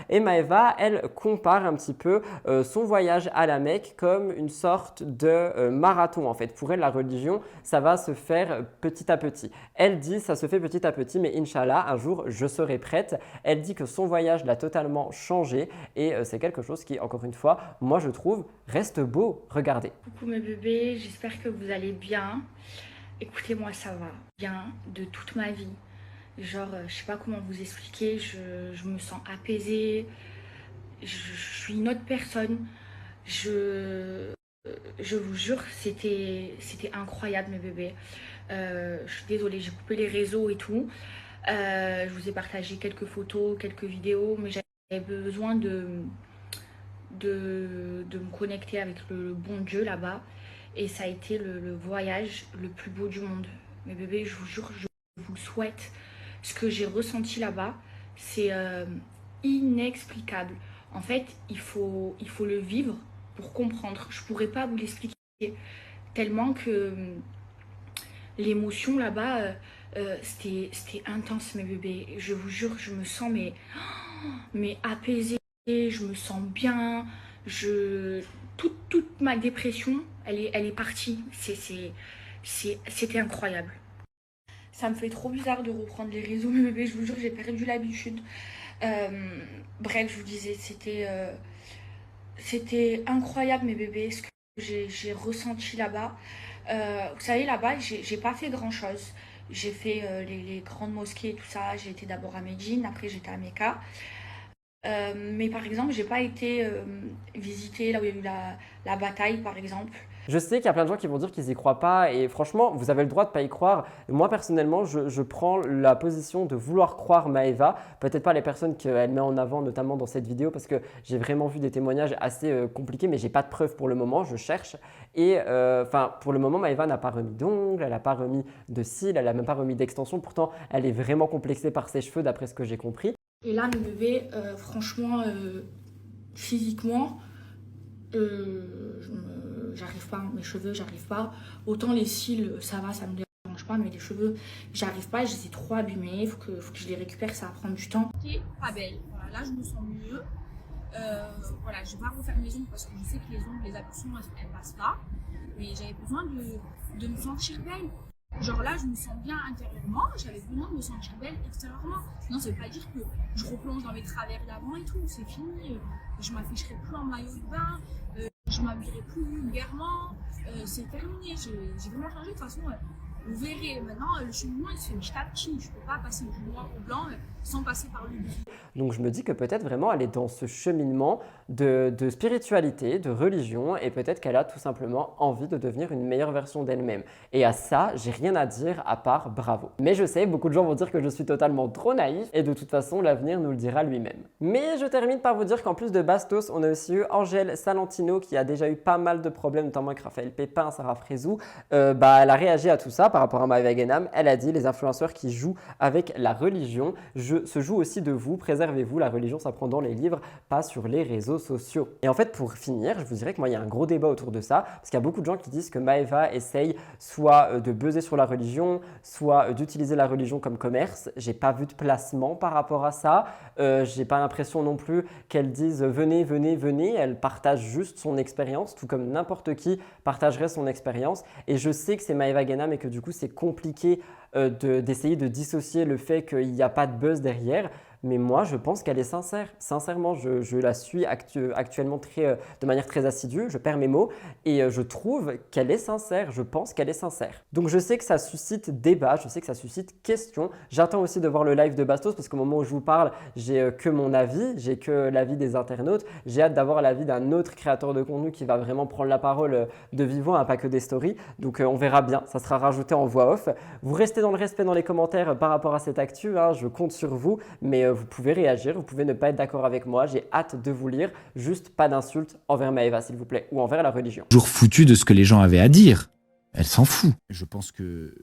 et Maëva, elle compare un petit peu son voyage à la Mecque comme une sorte de marathon en fait. Pour elle, la religion, ça va se faire petit à petit. Elle dit ça se fait petit à petit, mais Inch'Allah, un jour, je serai prête. Elle dit que son voyage l'a totalement changé et c'est quelque chose qui, encore une fois, moi je trouve, reste beau. Regardez. Coucou mes bébés, j'espère que vous allez bien. Écoutez, moi ça va bien de toute ma vie. Genre, je sais pas comment vous expliquer, je me sens apaisée, je suis une autre personne. Je vous jure, c'était incroyable mes bébés. Je suis désolée, j'ai coupé les réseaux et tout. Je vous ai partagé quelques photos, quelques vidéos, mais j'avais besoin de me connecter avec le bon Dieu là-bas. Et ça a été le voyage le plus beau du monde. Mes bébés, je vous jure, je vous le souhaite. Ce que j'ai ressenti là-bas, c'est inexplicable. En fait, il faut le vivre pour comprendre. Je ne pourrais pas vous l'expliquer. Tellement que l'émotion là-bas, c'était intense, mes bébés. Je vous jure, je me sens mais apaisée. Je me sens bien. Toute ma dépression, elle est partie. C'était incroyable. Ça me fait trop bizarre de reprendre les réseaux, mes bébés. Je vous jure, j'ai perdu l'habitude. Bref, je vous disais, c'était incroyable, mes bébés, ce que j'ai ressenti là-bas. Vous savez, là-bas, j'ai pas fait grand-chose. J'ai fait les grandes mosquées et tout ça. J'ai été d'abord à Médine, après j'étais à Mecca. Mais par exemple, j'ai pas été visiter là où il y a eu la bataille, par exemple. Je sais qu'il y a plein de gens qui vont dire qu'ils n'y croient pas et franchement, vous avez le droit de ne pas y croire. Moi, personnellement, je prends la position de vouloir croire Maëva. Peut-être pas les personnes qu'elle met en avant, notamment dans cette vidéo, parce que j'ai vraiment vu des témoignages assez compliqués, mais j'ai pas de preuves pour le moment, je cherche. Et pour le moment, Maëva n'a pas remis d'ongles, elle n'a pas remis de cils, elle n'a même pas remis d'extension. Pourtant, elle est vraiment complexée par ses cheveux, d'après ce que j'ai compris. Et là, mes bébés, franchement, physiquement, j'arrive pas, mes cheveux, j'arrive pas. Autant les cils, ça va, ça me dérange pas, mais les cheveux, j'arrive pas, je les ai trop abîmés, il faut que je les récupère, ça va prendre du temps. Pas belle, voilà, là je me sens mieux. Voilà, je vais pas refaire mes ongles parce que je sais que les ongles, les ablutions, elles passent pas. Mais j'avais besoin de me sentir belle. Genre là, je me sens bien intérieurement, j'avais besoin de me sentir belle extérieurement. Non, ça veut pas dire que je replonge dans mes travers d'avant et tout, c'est fini. Je m'afficherai plus en maillot de bain, je m'habillerai plus vulgairement, c'est terminé. J'ai vraiment changé. De toute façon, vous verrez, maintenant, le cheminement, il se fait petit à petit. Je peux pas passer du noir au blanc sans passer par le gris. Donc je me dis que peut-être vraiment elle est dans ce cheminement de spiritualité, de religion et peut-être qu'elle a tout simplement envie de devenir une meilleure version d'elle-même. Et à ça, j'ai rien à dire à part bravo. Mais je sais, beaucoup de gens vont dire que je suis totalement trop naïf et de toute façon l'avenir nous le dira lui-même. Mais je termine par vous dire qu'en plus de Bastos, on a aussi eu Angèle Salentino qui a déjà eu pas mal de problèmes, notamment avec Raphaël Pépin, Sarah Frézou. Elle a réagi à tout ça par rapport à Maëva Guénam. Elle a dit les influenceurs qui jouent avec la religion se jouent aussi de vous, préservez-vous, la religion ça prend dans les livres, pas sur les réseaux sociaux. Et en fait pour finir, je vous dirais que moi il y a un gros débat autour de ça, parce qu'il y a beaucoup de gens qui disent que Maëva essaye soit de buzzer sur la religion, soit d'utiliser la religion comme commerce. J'ai pas vu de placement par rapport à ça, j'ai pas l'impression non plus qu'elle dise venez, venez, venez, elle partage juste son expérience, tout comme n'importe qui partagerait son expérience. Et je sais que c'est Maëva Guénam et que du coup c'est compliqué d'essayer de dissocier le fait qu'il n'y a pas de buzz derrière. mais moi je pense qu'elle est sincère. Sincèrement, je la suis actuellement de manière très assidue, je perds mes mots et je trouve qu'elle est sincère, je pense qu'elle est sincère. Donc je sais que ça suscite débat, je sais que ça suscite question. J'attends aussi de voir le live de Bastos parce qu'au moment où je vous parle, j'ai que mon avis, j'ai que l'avis des internautes. J'ai hâte d'avoir l'avis d'un autre créateur de contenu qui va vraiment prendre la parole de vive voix, hein, pas que des stories. Donc on verra bien, ça sera rajouté en voix off. Vous restez dans le respect dans les commentaires par rapport à cette actu, hein, je compte sur vous, mais vous pouvez réagir, vous pouvez ne pas être d'accord avec moi, j'ai hâte de vous lire, juste pas d'insultes envers Maëva s'il vous plaît, ou envers la religion. Toujours foutu de ce que les gens avaient à dire. Elle s'en fout. Je pense que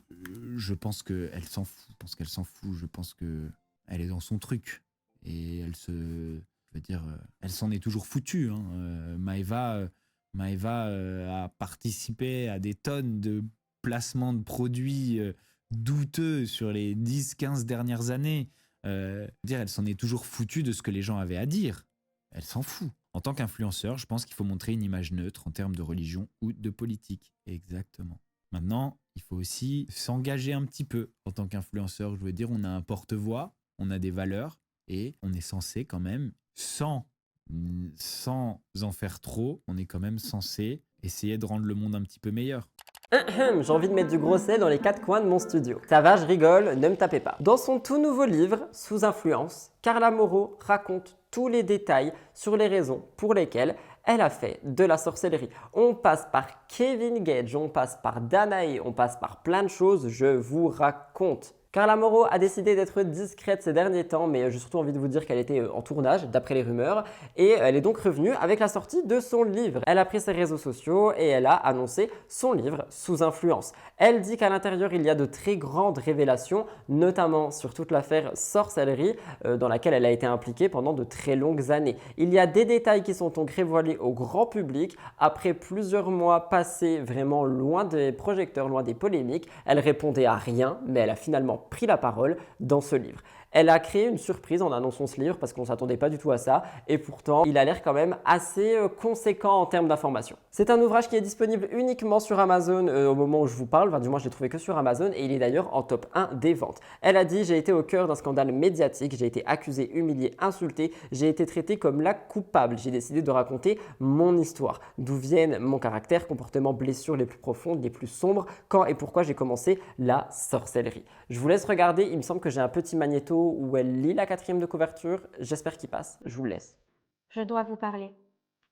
elle s'en fout. Je pense que elle est dans son truc et elle s'en est toujours foutue. Hein. Maëva a participé à des tonnes de placements de produits douteux sur les 10-15 dernières années. Elle s'en est toujours foutue de ce que les gens avaient à dire. Elle s'en fout. En tant qu'influenceur, je pense qu'il faut montrer une image neutre en termes de religion ou de politique. Exactement. Maintenant, il faut aussi s'engager un petit peu en tant qu'influenceur. Je veux dire, on a un porte-voix, on a des valeurs et on est censé quand même, sans en faire trop, on est quand même censé essayer de rendre le monde un petit peu meilleur. J'ai envie de mettre du gros sel dans les quatre coins de mon studio. Ça va, je rigole, ne me tapez pas. Dans son tout nouveau livre, Sous influence, Carla Moreau raconte tous les détails sur les raisons pour lesquelles elle a fait de la sorcellerie. On passe par Kevin Gage, on passe par Danae, on passe par plein de choses, je vous raconte. Carla Moreau a décidé d'être discrète ces derniers temps, mais j'ai surtout envie de vous dire qu'elle était en tournage, d'après les rumeurs, et elle est donc revenue avec la sortie de son livre. Elle a pris ses réseaux sociaux et elle a annoncé son livre Sous influence. Elle dit qu'à l'intérieur, il y a de très grandes révélations, notamment sur toute l'affaire sorcellerie, dans laquelle elle a été impliquée pendant de très longues années. Il y a des détails qui sont donc révélés au grand public. Après plusieurs mois passés vraiment loin des projecteurs, loin des polémiques, elle répondait à rien, mais elle a finalement pris la parole dans ce livre. Elle a créé une surprise en annonçant ce livre parce qu'on ne s'attendait pas du tout à ça et pourtant il a l'air quand même assez conséquent en termes d'information. C'est un ouvrage qui est disponible uniquement sur Amazon au moment où je vous parle, enfin, du moins je l'ai trouvé que sur Amazon et il est d'ailleurs en top 1 des ventes. Elle a dit « J'ai été au cœur d'un scandale médiatique, j'ai été accusée, humiliée, insultée, j'ai été traitée comme la coupable, j'ai décidé de raconter mon histoire, d'où viennent mon caractère, comportements, blessures les plus profondes, les plus sombres, quand et pourquoi j'ai commencé la sorcellerie. » Je vous laisse regarder, il me semble que j'ai un petit magnéto où elle lit la 4e de couverture. J'espère qu'il passe. Je vous laisse. Je dois vous parler.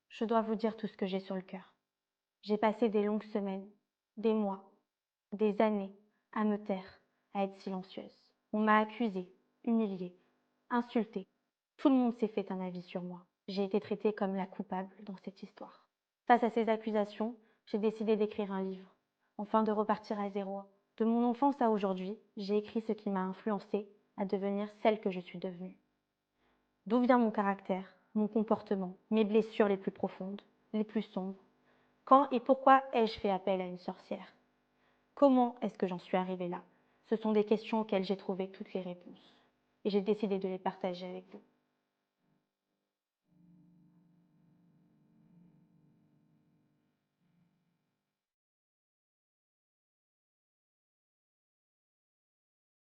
Je dois vous dire tout ce que j'ai sur le cœur. J'ai passé des longues semaines, des mois, des années à me taire, à être silencieuse. On m'a accusée, humiliée, insultée. Tout le monde s'est fait un avis sur moi. J'ai été traitée comme la coupable dans cette histoire. Face à ces accusations, j'ai décidé d'écrire un livre, enfin de repartir à zéro. De mon enfance à aujourd'hui, j'ai écrit ce qui m'a influencée à devenir celle que je suis devenue. D'où vient mon caractère, mon comportement, mes blessures les plus profondes, les plus sombres? Quand et pourquoi ai-je fait appel à une sorcière? Comment est-ce que j'en suis arrivée là? Ce sont des questions auxquelles j'ai trouvé toutes les réponses. Et j'ai décidé de les partager avec vous.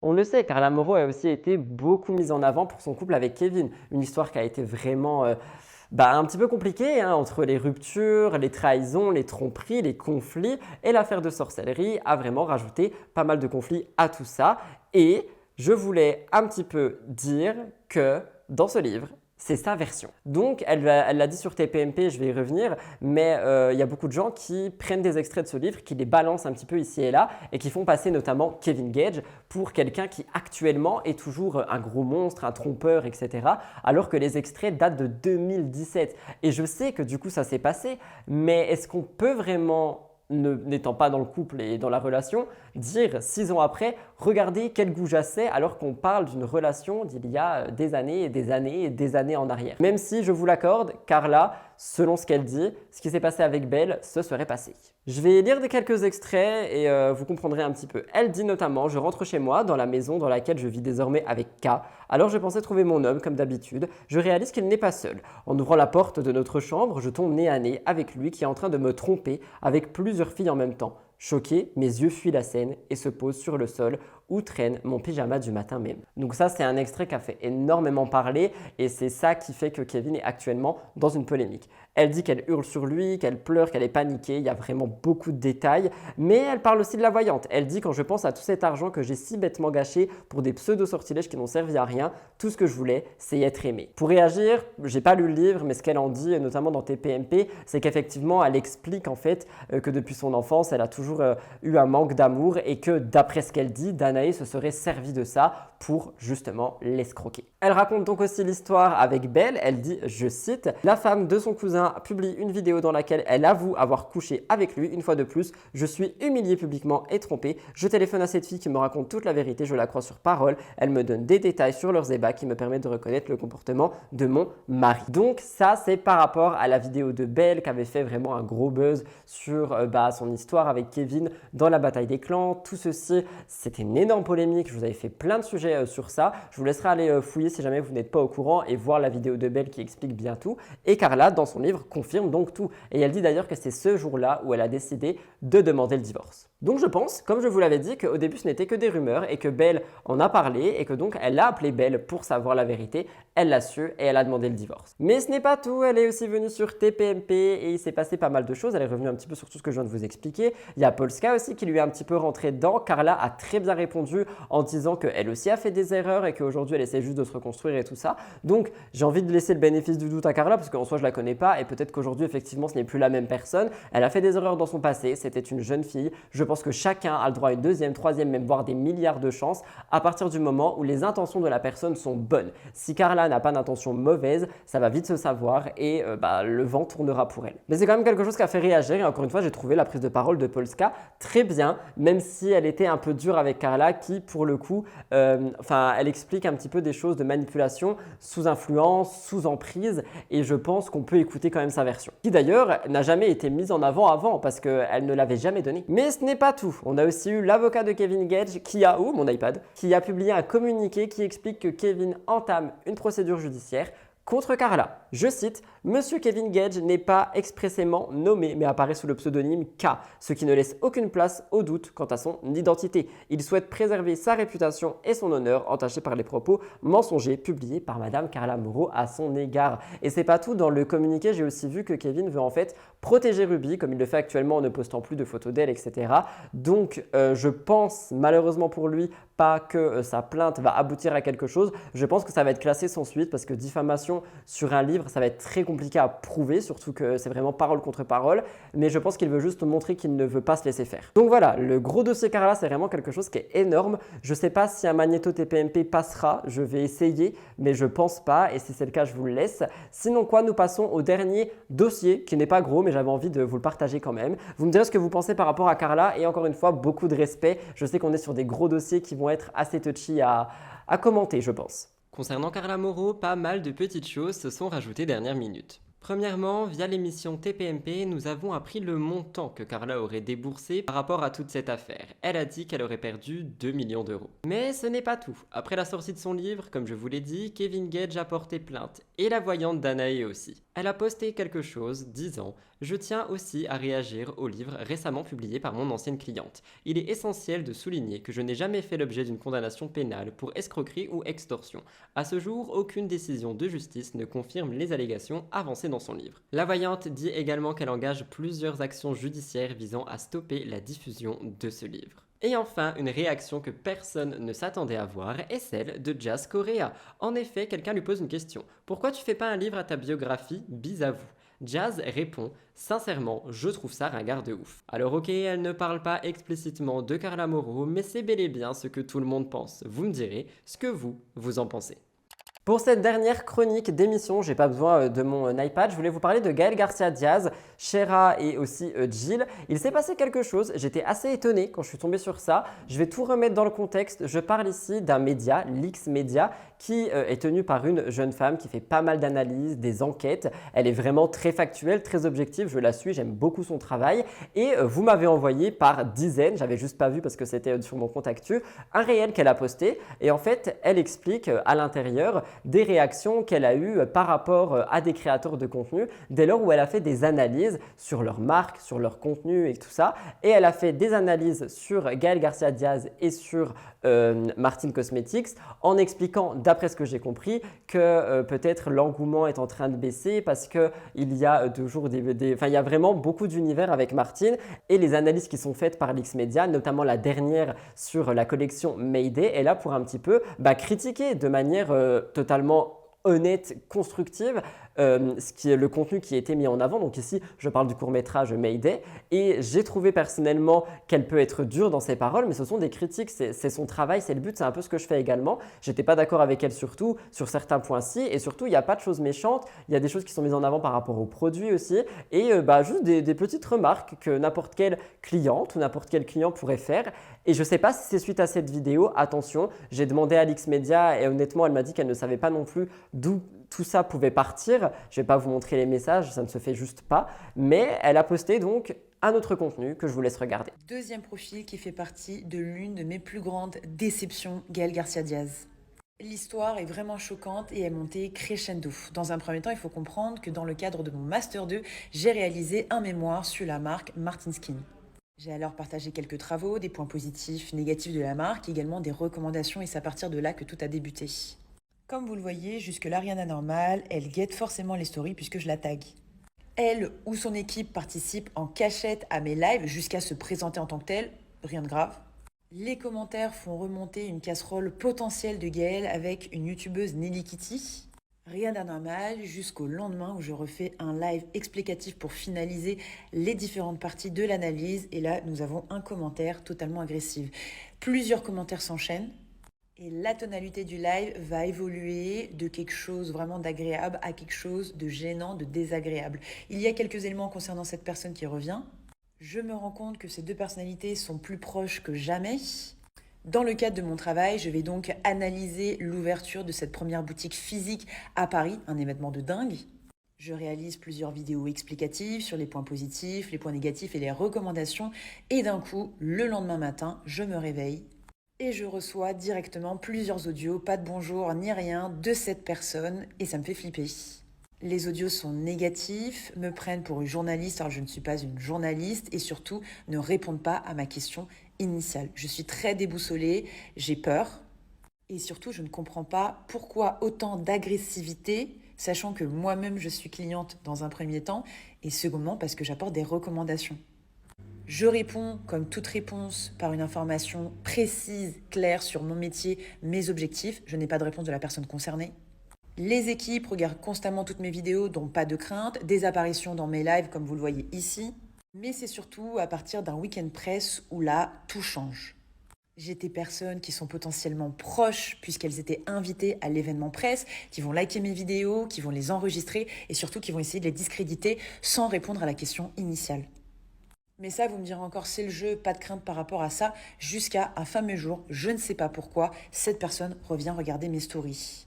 On le sait, Carla Moreau a aussi été beaucoup mise en avant pour son couple avec Kevin. Une histoire qui a été vraiment un petit peu compliquée hein, entre les ruptures, les trahisons, les tromperies, les conflits. Et l'affaire de sorcellerie a vraiment rajouté pas mal de conflits à tout ça. Et je voulais un petit peu dire que dans ce livre, c'est sa version. Donc, elle l'a dit sur TPMP, je vais y revenir, mais il y a beaucoup de gens qui prennent des extraits de ce livre, qui les balancent un petit peu ici et là et qui font passer notamment Kevin Gage pour quelqu'un qui actuellement est toujours un gros monstre, un trompeur, etc. alors que les extraits datent de 2017. Et je sais que du coup, ça s'est passé, mais est-ce qu'on peut vraiment, n'étant pas dans le couple et dans la relation, dire 6 ans après, regardez quel goût j'assais alors qu'on parle d'une relation d'il y a des années et des années et des années en arrière. Même si je vous l'accorde, Carla, selon ce qu'elle dit, ce qui s'est passé avec Belle se serait passé. Je vais lire quelques extraits et vous comprendrez un petit peu. Elle dit notamment « Je rentre chez moi, dans la maison dans laquelle je vis désormais avec K. Alors je pensais trouver mon homme comme d'habitude. Je réalise qu'il n'est pas seul. En ouvrant la porte de notre chambre, je tombe nez à nez avec lui qui est en train de me tromper avec plusieurs filles en même temps. Choqué, mes yeux fuient la scène et se posent sur le sol où traîne mon pyjama du matin même. Donc ça, c'est un extrait qui a fait énormément parler et c'est ça qui fait que Kevin est actuellement dans une polémique. Elle dit qu'elle hurle sur lui, qu'elle pleure, qu'elle est paniquée, il y a vraiment beaucoup de détails, mais elle parle aussi de la voyante. Elle dit: quand je pense à tout cet argent que j'ai si bêtement gâché pour des pseudo-sortilèges qui n'ont servi à rien, tout ce que je voulais, c'est être aimée. Pour réagir, j'ai pas lu le livre, mais ce qu'elle en dit, notamment dans TPMP, c'est qu'effectivement, elle explique en fait que depuis son enfance, elle a toujours eu un manque d'amour et que d'après ce qu'elle dit, Danae se serait servi de ça pour justement l'escroquer. Elle raconte donc aussi l'histoire avec Belle. Elle dit, je cite: la femme de son cousin publie une vidéo dans laquelle elle avoue avoir couché avec lui. Une fois de plus, je suis humiliée publiquement et trompée. Je téléphone à cette fille qui me raconte toute la vérité, je la crois sur parole. Elle me donne des détails sur leurs ébats qui me permettent de reconnaître le comportement de mon mari. Donc ça, c'est par rapport à la vidéo de Belle qui avait fait vraiment un gros buzz sur son histoire avec Kevin dans la bataille des clans. Tout ceci, c'était une énorme polémique. Je vous avais fait plein de sujets sur ça. Je vous laisserai aller fouiller si jamais vous n'êtes pas au courant et voir la vidéo de Belle qui explique bien tout. Et Carla, dans son livre, confirme donc tout. Et elle dit d'ailleurs que c'est ce jour-là où elle a décidé de demander le divorce. Donc je pense, comme je vous l'avais dit, qu'au début ce n'était que des rumeurs et que Belle en a parlé et que donc elle a appelé Belle pour savoir la vérité. Elle l'a su et elle a demandé le divorce. Mais ce n'est pas tout, elle est aussi venue sur TPMP et il s'est passé pas mal de choses. Elle est revenue un petit peu sur tout ce que je viens de vous expliquer. Il y a Polska aussi qui lui est un petit peu rentré dedans. Carla a très bien répondu en disant qu'elle aussi a fait des erreurs et qu'aujourd'hui elle essaie juste de se reconstruire et tout ça. Donc j'ai envie de laisser le bénéfice du doute à Carla parce qu'en soi je la connais pas et peut-être qu'aujourd'hui effectivement ce n'est plus la même personne. Elle a fait des erreurs dans son passé, c'était une jeune fille. Je pense que chacun a le droit à une deuxième, troisième, même voire des milliards de chances à partir du moment où les intentions de la personne sont bonnes. Si Carla n'a pas d'intention mauvaise, ça va vite se savoir et le vent tournera pour elle. Mais c'est quand même quelque chose qui a fait réagir et encore une fois j'ai trouvé la prise de parole de Polska très bien, même si elle était un peu dure avec Carla qui pour le coup, elle explique un petit peu des choses de manipulation sous influence, sous emprise et je pense qu'on peut écouter quand même sa version. Qui d'ailleurs n'a jamais été mise en avant parce qu'elle ne l'avait jamais donnée. Mais ce n'est pas tout. On a aussi eu l'avocat de Kevin Gage qui a publié un communiqué qui explique que Kevin entame une procédure judiciaire contre Carla. Je cite: Monsieur Kevin Gage n'est pas expressément nommé mais apparaît sous le pseudonyme K, ce qui ne laisse aucune place au doute quant à son identité. Il souhaite préserver sa réputation et son honneur entachés par les propos mensongers publiés par Madame Carla Moreau à son égard. Et c'est pas tout, dans le communiqué j'ai aussi vu que Kevin veut en fait protéger Ruby comme il le fait actuellement en ne postant plus de photos d'elle, etc. Donc je pense malheureusement pour lui pas que sa plainte va aboutir à quelque chose. Je pense que ça va être classé sans suite parce que diffamation sur un livre, ça va être très compliqué à prouver, surtout que c'est vraiment parole contre parole. Mais je pense qu'il veut juste montrer qu'il ne veut pas se laisser faire. Donc voilà, le gros dossier Carla, c'est vraiment quelque chose qui est énorme. Je ne sais pas si un magnéto TPMP passera, je vais essayer, mais je pense pas. Et si c'est le cas, je vous le laisse. Sinon quoi, nous passons au dernier dossier qui n'est pas gros, mais j'avais envie de vous le partager quand même. Vous me direz ce que vous pensez par rapport à Carla et encore une fois, beaucoup de respect. Je sais qu'on est sur des gros dossiers qui vont être assez touchy à commenter, je pense. Concernant Carla Moreau, pas mal de petites choses se sont rajoutées dernière minute. Premièrement, via l'émission TPMP, nous avons appris le montant que Carla aurait déboursé par rapport à toute cette affaire. Elle a dit qu'elle aurait perdu 2 millions d'euros. Mais ce n'est pas tout. Après la sortie de son livre, comme je vous l'ai dit, Kevin Gage a porté plainte. Et la voyante Danae aussi. Elle a posté quelque chose disant « Je tiens aussi à réagir au livre récemment publié par mon ancienne cliente. Il est essentiel de souligner que je n'ai jamais fait l'objet d'une condamnation pénale pour escroquerie ou extorsion. À ce jour, aucune décision de justice ne confirme les allégations avancées dans son livre. » La voyante dit également qu'elle engage plusieurs actions judiciaires visant à stopper la diffusion de ce livre. Et enfin, une réaction que personne ne s'attendait à voir est celle de Jazz Correa. En effet, quelqu'un lui pose une question. « Pourquoi tu fais pas un livre à ta biographie ? Bise à vous. » Jazz répond « Sincèrement, je trouve ça ringard de ouf. » Alors ok, elle ne parle pas explicitement de Carla Moreau, mais c'est bel et bien ce que tout le monde pense. Vous me direz ce que vous en pensez. Pour cette dernière chronique d'émission, j'ai pas besoin de mon iPad, je voulais vous parler de Gaël Garcia Diaz, Shera et aussi Jill. Il s'est passé quelque chose, j'étais assez étonné quand je suis tombé sur ça. Je vais tout remettre dans le contexte. Je parle ici d'un média, l'X Media, qui est tenu par une jeune femme qui fait pas mal d'analyses, des enquêtes. Elle est vraiment très factuelle, très objective, je la suis, j'aime beaucoup son travail. Et vous m'avez envoyé par dizaines, j'avais juste pas vu parce que c'était sur mon compte actu, un réel qu'elle a posté. Et en fait, elle explique à l'intérieur des réactions qu'elle a eues par rapport à des créateurs de contenu dès lors où elle a fait des analyses sur leur marque, sur leur contenu et tout ça. Et elle a fait des analyses sur Gaël Garcia Diaz et sur Martine Cosmetics en expliquant, d'après ce que j'ai compris, que peut-être l'engouement est en train de baisser parce qu'il y a toujours il y a vraiment beaucoup d'univers avec Martine et les analyses qui sont faites par l'X-Media, notamment la dernière sur la collection Mayday, est là pour un petit peu critiquer de manière totalement honnête, constructive, le contenu qui a été mis en avant. Donc ici, je parle du court-métrage Mayday et j'ai trouvé personnellement qu'elle peut être dure dans ses paroles, mais ce sont des critiques, c'est son travail, c'est le but, c'est un peu ce que je fais également. J'étais pas d'accord avec elle surtout sur certains points-ci et surtout, il n'y a pas de choses méchantes, il y a des choses qui sont mises en avant par rapport aux produits aussi et juste des petites remarques que n'importe quelle cliente ou n'importe quel client pourrait faire. Et je ne sais pas si c'est suite à cette vidéo, attention, j'ai demandé à l'X-Media et honnêtement, elle m'a dit qu'elle ne savait pas non plus d'où tout ça pouvait partir. Je ne vais pas vous montrer les messages, ça ne se fait juste pas. Mais elle a posté donc un autre contenu que je vous laisse regarder. Deuxième profil qui fait partie de l'une de mes plus grandes déceptions, Gaël Garcia Diaz. L'histoire est vraiment choquante et est montée crescendo. Dans un premier temps, il faut comprendre que dans le cadre de mon Master 2, j'ai réalisé un mémoire sur la marque Martin Skin. J'ai alors partagé quelques travaux, des points positifs, négatifs de la marque, également des recommandations et c'est à partir de là que tout a débuté. Comme vous le voyez, jusque-là, rien d'anormal, elle guette forcément les stories puisque je la tag. Elle ou son équipe participe en cachette à mes lives jusqu'à se présenter en tant que telle, rien de grave. Les commentaires font remonter une casserole potentielle de Gaël avec une youtubeuse Nelly Kitty. Rien d'anormal jusqu'au lendemain où je refais un live explicatif pour finaliser les différentes parties de l'analyse et là, nous avons un commentaire totalement agressif. Plusieurs commentaires s'enchaînent. Et la tonalité du live va évoluer de quelque chose vraiment d'agréable à quelque chose de gênant, de désagréable. Il y a quelques éléments concernant cette personne qui revient. Je me rends compte que ces deux personnalités sont plus proches que jamais. Dans le cadre de mon travail, je vais donc analyser l'ouverture de cette première boutique physique à Paris, un événement de dingue. Je réalise plusieurs vidéos explicatives sur les points positifs, les points négatifs et les recommandations. Et d'un coup, le lendemain matin, je me réveille. Et je reçois directement plusieurs audios, pas de bonjour ni rien, de cette personne et ça me fait flipper. Les audios sont négatifs, me prennent pour une journaliste alors je ne suis pas une journaliste et surtout ne répondent pas à ma question initiale. Je suis très déboussolée, j'ai peur et surtout je ne comprends pas pourquoi autant d'agressivité, sachant que moi-même je suis cliente dans un premier temps et secondement parce que j'apporte des recommandations. Je réponds, comme toute réponse, par une information précise, claire sur mon métier, mes objectifs. Je n'ai pas de réponse de la personne concernée. Les équipes regardent constamment toutes mes vidéos, donc pas de crainte. Des apparitions dans mes lives, comme vous le voyez ici. Mais c'est surtout à partir d'un week-end presse où là, tout change. J'ai des personnes qui sont potentiellement proches puisqu'elles étaient invitées à l'événement presse, qui vont liker mes vidéos, qui vont les enregistrer et surtout qui vont essayer de les discréditer sans répondre à la question initiale. Mais ça, vous me direz encore, c'est le jeu, pas de crainte par rapport à ça, jusqu'à un fameux jour, je ne sais pas pourquoi, cette personne revient regarder mes stories.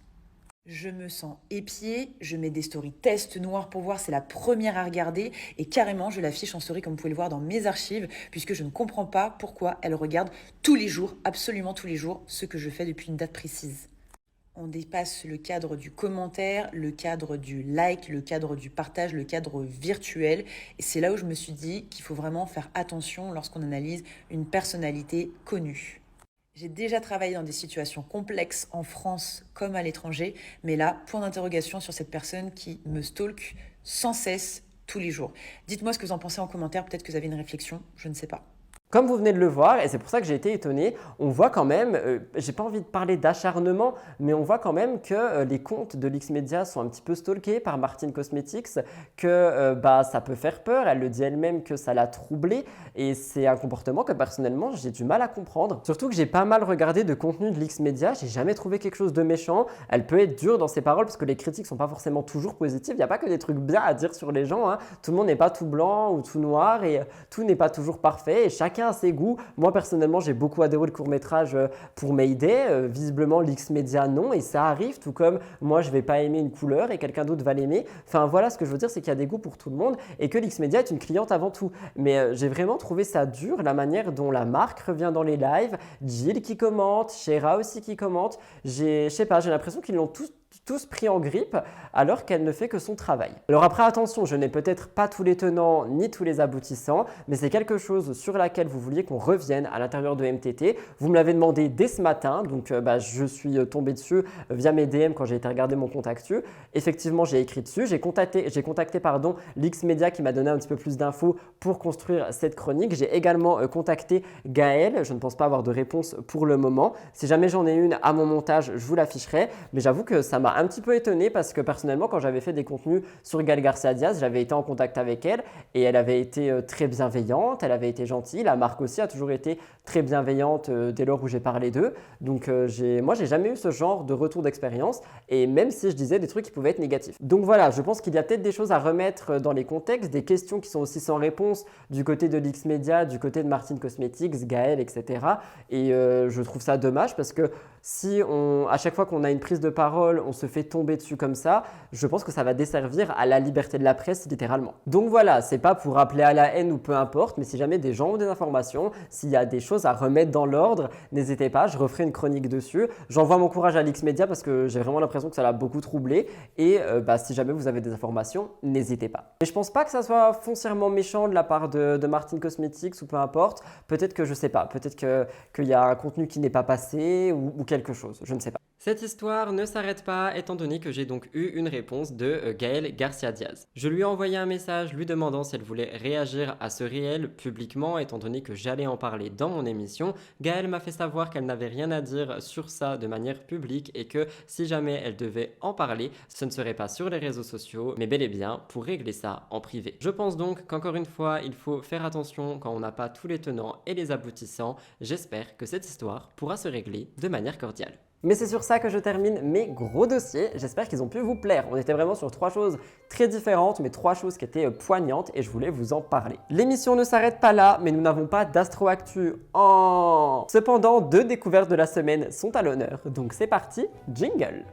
Je me sens épiée, je mets des stories test noirs pour voir, c'est la première à regarder, et carrément, je l'affiche en story comme vous pouvez le voir dans mes archives, puisque je ne comprends pas pourquoi elle regarde tous les jours, absolument tous les jours, ce que je fais depuis une date précise. On dépasse le cadre du commentaire, le cadre du like, le cadre du partage, le cadre virtuel. Et c'est là où je me suis dit qu'il faut vraiment faire attention lorsqu'on analyse une personnalité connue. J'ai déjà travaillé dans des situations complexes en France comme à l'étranger, mais là, point d'interrogation sur cette personne qui me stalk sans cesse tous les jours. Dites-moi ce que vous en pensez en commentaire, peut-être que vous avez une réflexion, je ne sais pas. Comme vous venez de le voir, et c'est pour ça que j'ai été étonné, on voit quand même, j'ai pas envie de parler d'acharnement, mais on voit quand même que les comptes de l'X-Media sont un petit peu stalkés par Martine Cosmetics, que ça peut faire peur, elle le dit elle-même que ça l'a troublée, et c'est un comportement que personnellement j'ai du mal à comprendre. Surtout que j'ai pas mal regardé de contenu de l'X-Media, j'ai jamais trouvé quelque chose de méchant, elle peut être dure dans ses paroles parce que les critiques sont pas forcément toujours positives, il n'y a pas que des trucs bien à dire sur les gens, hein. Tout le monde n'est pas tout blanc ou tout noir, et tout n'est pas toujours parfait, et chacun à ses goûts. Moi personnellement j'ai beaucoup adoré le court-métrage pour Mayday, visiblement l'X-Media non, et ça arrive, tout comme moi je vais pas aimer une couleur et quelqu'un d'autre va l'aimer. Enfin voilà, ce que je veux dire c'est qu'il y a des goûts pour tout le monde et que l'X-Media est une cliente avant tout. Mais j'ai vraiment trouvé ça dur, la manière dont la marque revient dans les lives, Jill qui commente, Shera aussi qui commente, je sais pas, j'ai l'impression qu'ils l'ont tous pris en grippe alors qu'elle ne fait que son travail. Alors après attention, je n'ai peut-être pas tous les tenants ni tous les aboutissants, mais c'est quelque chose sur laquelle vous vouliez qu'on revienne à l'intérieur de MTT. Vous me l'avez demandé dès ce matin, donc je suis tombé dessus via mes DM quand j'ai été regarder mon compte actu. Effectivement, j'ai écrit dessus, j'ai contacté l'X-Media qui m'a donné un petit peu plus d'infos pour construire cette chronique. J'ai également contacté Gaël, je ne pense pas avoir de réponse pour le moment. Si jamais j'en ai une à mon montage, je vous l'afficherai, mais j'avoue que ça m'a un petit peu étonné parce que personnellement, quand j'avais fait des contenus sur Gaël Garcia Diaz, j'avais été en contact avec elle et elle avait été très bienveillante, elle avait été gentille. La marque aussi a toujours été très bienveillante dès lors où j'ai parlé d'eux. Donc moi, j'ai jamais eu ce genre de retour d'expérience et même si je disais des trucs qui pouvaient être négatifs. Donc voilà, je pense qu'il y a peut-être des choses à remettre dans les contextes, des questions qui sont aussi sans réponse du côté de l'X-Media, du côté de Martin Cosmetics, Gaël, etc. Et je trouve ça dommage parce que si à chaque fois qu'on a une prise de parole, on se fait tomber dessus comme ça, je pense que ça va desservir à la liberté de la presse littéralement. Donc voilà, c'est pas pour appeler à la haine ou peu importe, mais si jamais des gens ont des informations, s'il y a des choses à remettre dans l'ordre, n'hésitez pas, je referai une chronique dessus. J'envoie mon courage à l'X-Media parce que j'ai vraiment l'impression que ça l'a beaucoup troublé et si jamais vous avez des informations, n'hésitez pas. Mais je pense pas que ça soit foncièrement méchant de la part de Martin Cosmetics ou peu importe. Peut-être que je sais pas, peut-être qu'il y a un contenu qui n'est pas passé ou quelque chose, je ne sais pas. Cette histoire ne s'arrête pas étant donné que j'ai donc eu une réponse de Gaël Garcia Diaz. Je lui ai envoyé un message lui demandant si elle voulait réagir à ce réel publiquement étant donné que j'allais en parler dans mon émission. Gaël m'a fait savoir qu'elle n'avait rien à dire sur ça de manière publique et que si jamais elle devait en parler, ce ne serait pas sur les réseaux sociaux mais bel et bien pour régler ça en privé. Je pense donc qu'encore une fois, il faut faire attention quand on n'a pas tous les tenants et les aboutissants. J'espère que cette histoire pourra se régler de manière cordiale. Mais c'est sur ça que je termine mes gros dossiers. J'espère qu'ils ont pu vous plaire. On était vraiment sur 3 choses très différentes, mais 3 choses qui étaient poignantes et je voulais vous en parler. L'émission ne s'arrête pas là, mais nous n'avons pas d'Astro Actu en... Cependant, 2 découvertes de la semaine sont à l'honneur. Donc c'est parti, jingle!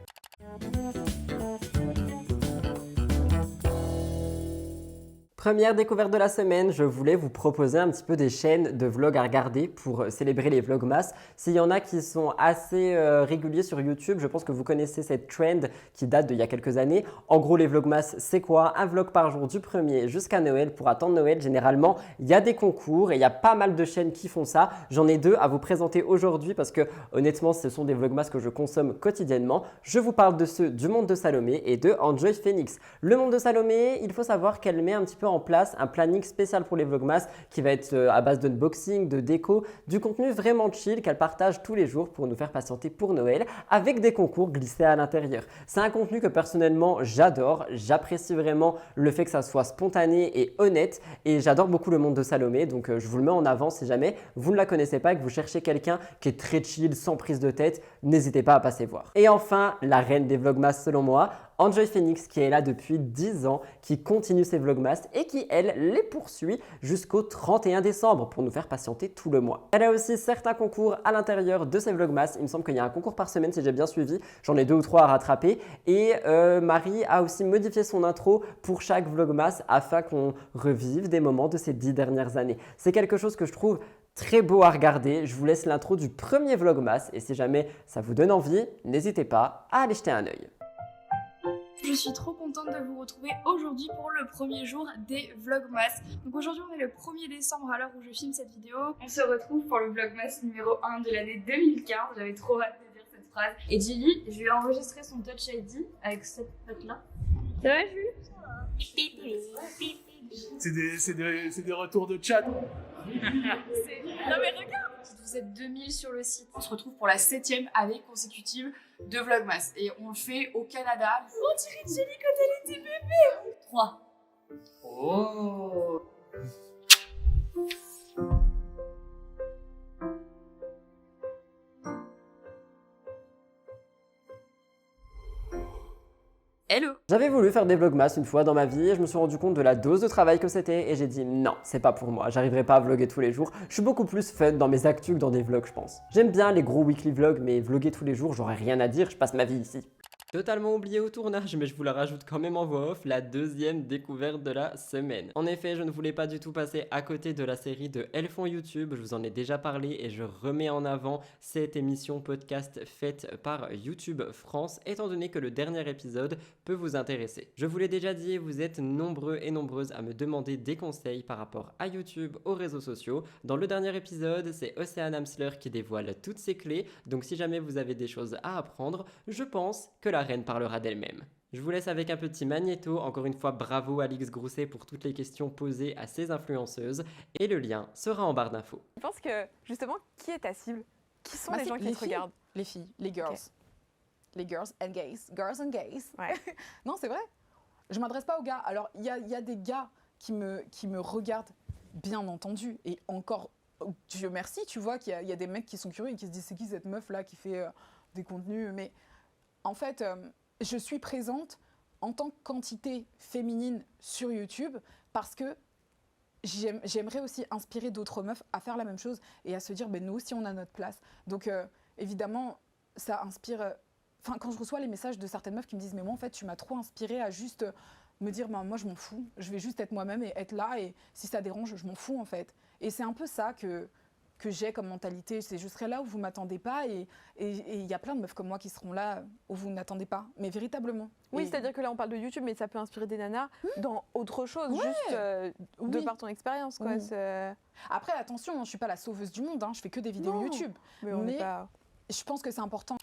Première découverte de la semaine, je voulais vous proposer un petit peu des chaînes de vlogs à regarder pour célébrer les vlogmas. S'il y en a qui sont assez réguliers sur YouTube, je pense que vous connaissez cette trend qui date d'il y a quelques années. En gros, les vlogmas, c'est quoi? Un vlog par jour du 1er jusqu'à Noël. Pour attendre Noël, généralement, il y a des concours et il y a pas mal de chaînes qui font ça. J'en ai 2 à vous présenter aujourd'hui parce que honnêtement, ce sont des vlogmas que je consomme quotidiennement. Je vous parle de ceux du Monde de Salomé et de Enjoy Phoenix. Le Monde de Salomé, il faut savoir qu'elle met un petit peu en place un planning spécial pour les vlogmas qui va être à base d'unboxing, de déco, du contenu vraiment chill qu'elle partage tous les jours pour nous faire patienter pour Noël avec des concours glissés à l'intérieur. C'est un contenu que personnellement j'adore, j'apprécie vraiment le fait que ça soit spontané et honnête et j'adore beaucoup le Monde de Salomé donc je vous le mets en avant si jamais vous ne la connaissez pas et que vous cherchez quelqu'un qui est très chill, sans prise de tête, n'hésitez pas à passer voir. Et enfin, la reine des vlogmas selon moi, Enjoy Phoenix qui est là depuis 10 ans, qui continue ses vlogmas et qui, elle, les poursuit jusqu'au 31 décembre pour nous faire patienter tout le mois. Elle a aussi certains concours à l'intérieur de ses vlogmas. Il me semble qu'il y a un concours par semaine si j'ai bien suivi. J'en ai 2 ou 3 à rattraper. Et Marie a aussi modifié son intro pour chaque vlogmas afin qu'on revive des moments de ces 10 dernières années. C'est quelque chose que je trouve très beau à regarder. Je vous laisse l'intro du premier vlogmas et si jamais ça vous donne envie, n'hésitez pas à aller jeter un œil. Je suis trop contente de vous retrouver aujourd'hui pour le premier jour des Vlogmas. Donc aujourd'hui on est le 1er décembre à l'heure où je filme cette vidéo. On se retrouve pour le Vlogmas numéro 1 de l'année 2015. J'avais trop hâte de dire cette phrase. Et Julie, je lui ai enregistré son Touch ID avec cette pote là. Ça va Julie? C'est des retours de chat. Non mais regarde, vous êtes 2000 sur le site. On se retrouve pour la 7e année consécutive de Vlogmas et on le fait au Canada. On dirait Julie quand elle était bébé. 3. Oh. Hello! J'avais voulu faire des vlogmas une fois dans ma vie et je me suis rendu compte de la dose de travail que c'était et j'ai dit non, c'est pas pour moi, j'arriverai pas à vlogger tous les jours. Je suis beaucoup plus fun dans mes actus que dans des vlogs je pense. J'aime bien les gros weekly vlogs mais vlogger tous les jours, j'aurais rien à dire, je passe ma vie ici. Totalement oublié au tournage, mais je vous la rajoute quand même en voix off, la deuxième découverte de la semaine. En effet, je ne voulais pas du tout passer à côté de la série de Elles font YouTube, je vous en ai déjà parlé et je remets en avant cette émission podcast faite par YouTube France, étant donné que le dernier épisode peut vous intéresser. Je vous l'ai déjà dit, vous êtes nombreux et nombreuses à me demander des conseils par rapport à YouTube, aux réseaux sociaux. Dans le dernier épisode, c'est Océane Amsler qui dévoile toutes ses clés, donc si jamais vous avez des choses à apprendre, je pense que la reine parlera d'elle-même. Je vous laisse avec un petit magnéto. Encore une fois, bravo Alix Grousset pour toutes les questions posées à ces influenceuses. Et le lien sera en barre d'infos. Je pense que, justement, qui est ta cible? Qui sont les c'est gens qui te regardent? Les filles, les girls. Ok. Les girls and gays. Girls and gays. Ouais. Non, c'est vrai. Je m'adresse pas aux gars. Alors, il y a des gars qui me regardent, bien entendu. Et encore, Dieu merci, tu vois qu'il y a des mecs qui sont curieux et qui se disent c'est qui cette meuf-là qui fait des contenus. Mais en fait, je suis présente en tant que quantité féminine sur YouTube parce que j'aimerais aussi inspirer d'autres meufs à faire la même chose et à se dire nous aussi on a notre place. Donc évidemment ça inspire. Enfin, quand je reçois les messages de certaines meufs qui me disent mais moi en fait tu m'as trop inspirée à juste me dire moi je m'en fous, je vais juste être moi-même et être là et si ça dérange je m'en fous en fait. Et c'est un peu ça que j'ai comme mentalité, c'est je serai là où vous m'attendez pas et il y a plein de meufs comme moi qui seront là où vous n'attendez pas, mais véritablement. Oui, c'est-à-dire que là on parle de YouTube, mais ça peut inspirer des nanas dans autre chose, juste de par ton expérience. Quoi. Après attention, je suis pas la sauveuse du monde, je fais que des vidéos YouTube, mais je pense que c'est important.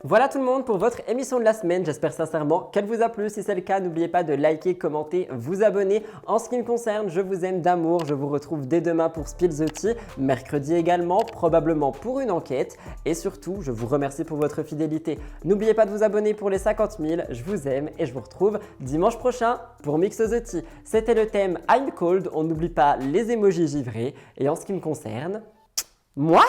Voilà tout le monde pour votre émission de la semaine, j'espère sincèrement qu'elle vous a plu. Si c'est le cas, n'oubliez pas de liker, commenter, vous abonner. En ce qui me concerne, je vous aime d'amour, je vous retrouve dès demain pour Spill the Tea, mercredi également, probablement pour une enquête. Et surtout, je vous remercie pour votre fidélité. N'oubliez pas de vous abonner pour les 50 000, je vous aime et je vous retrouve dimanche prochain pour Mix the Tea. C'était le thème I'm Cold, on n'oublie pas les émojis givrés. Et en ce qui me concerne, moi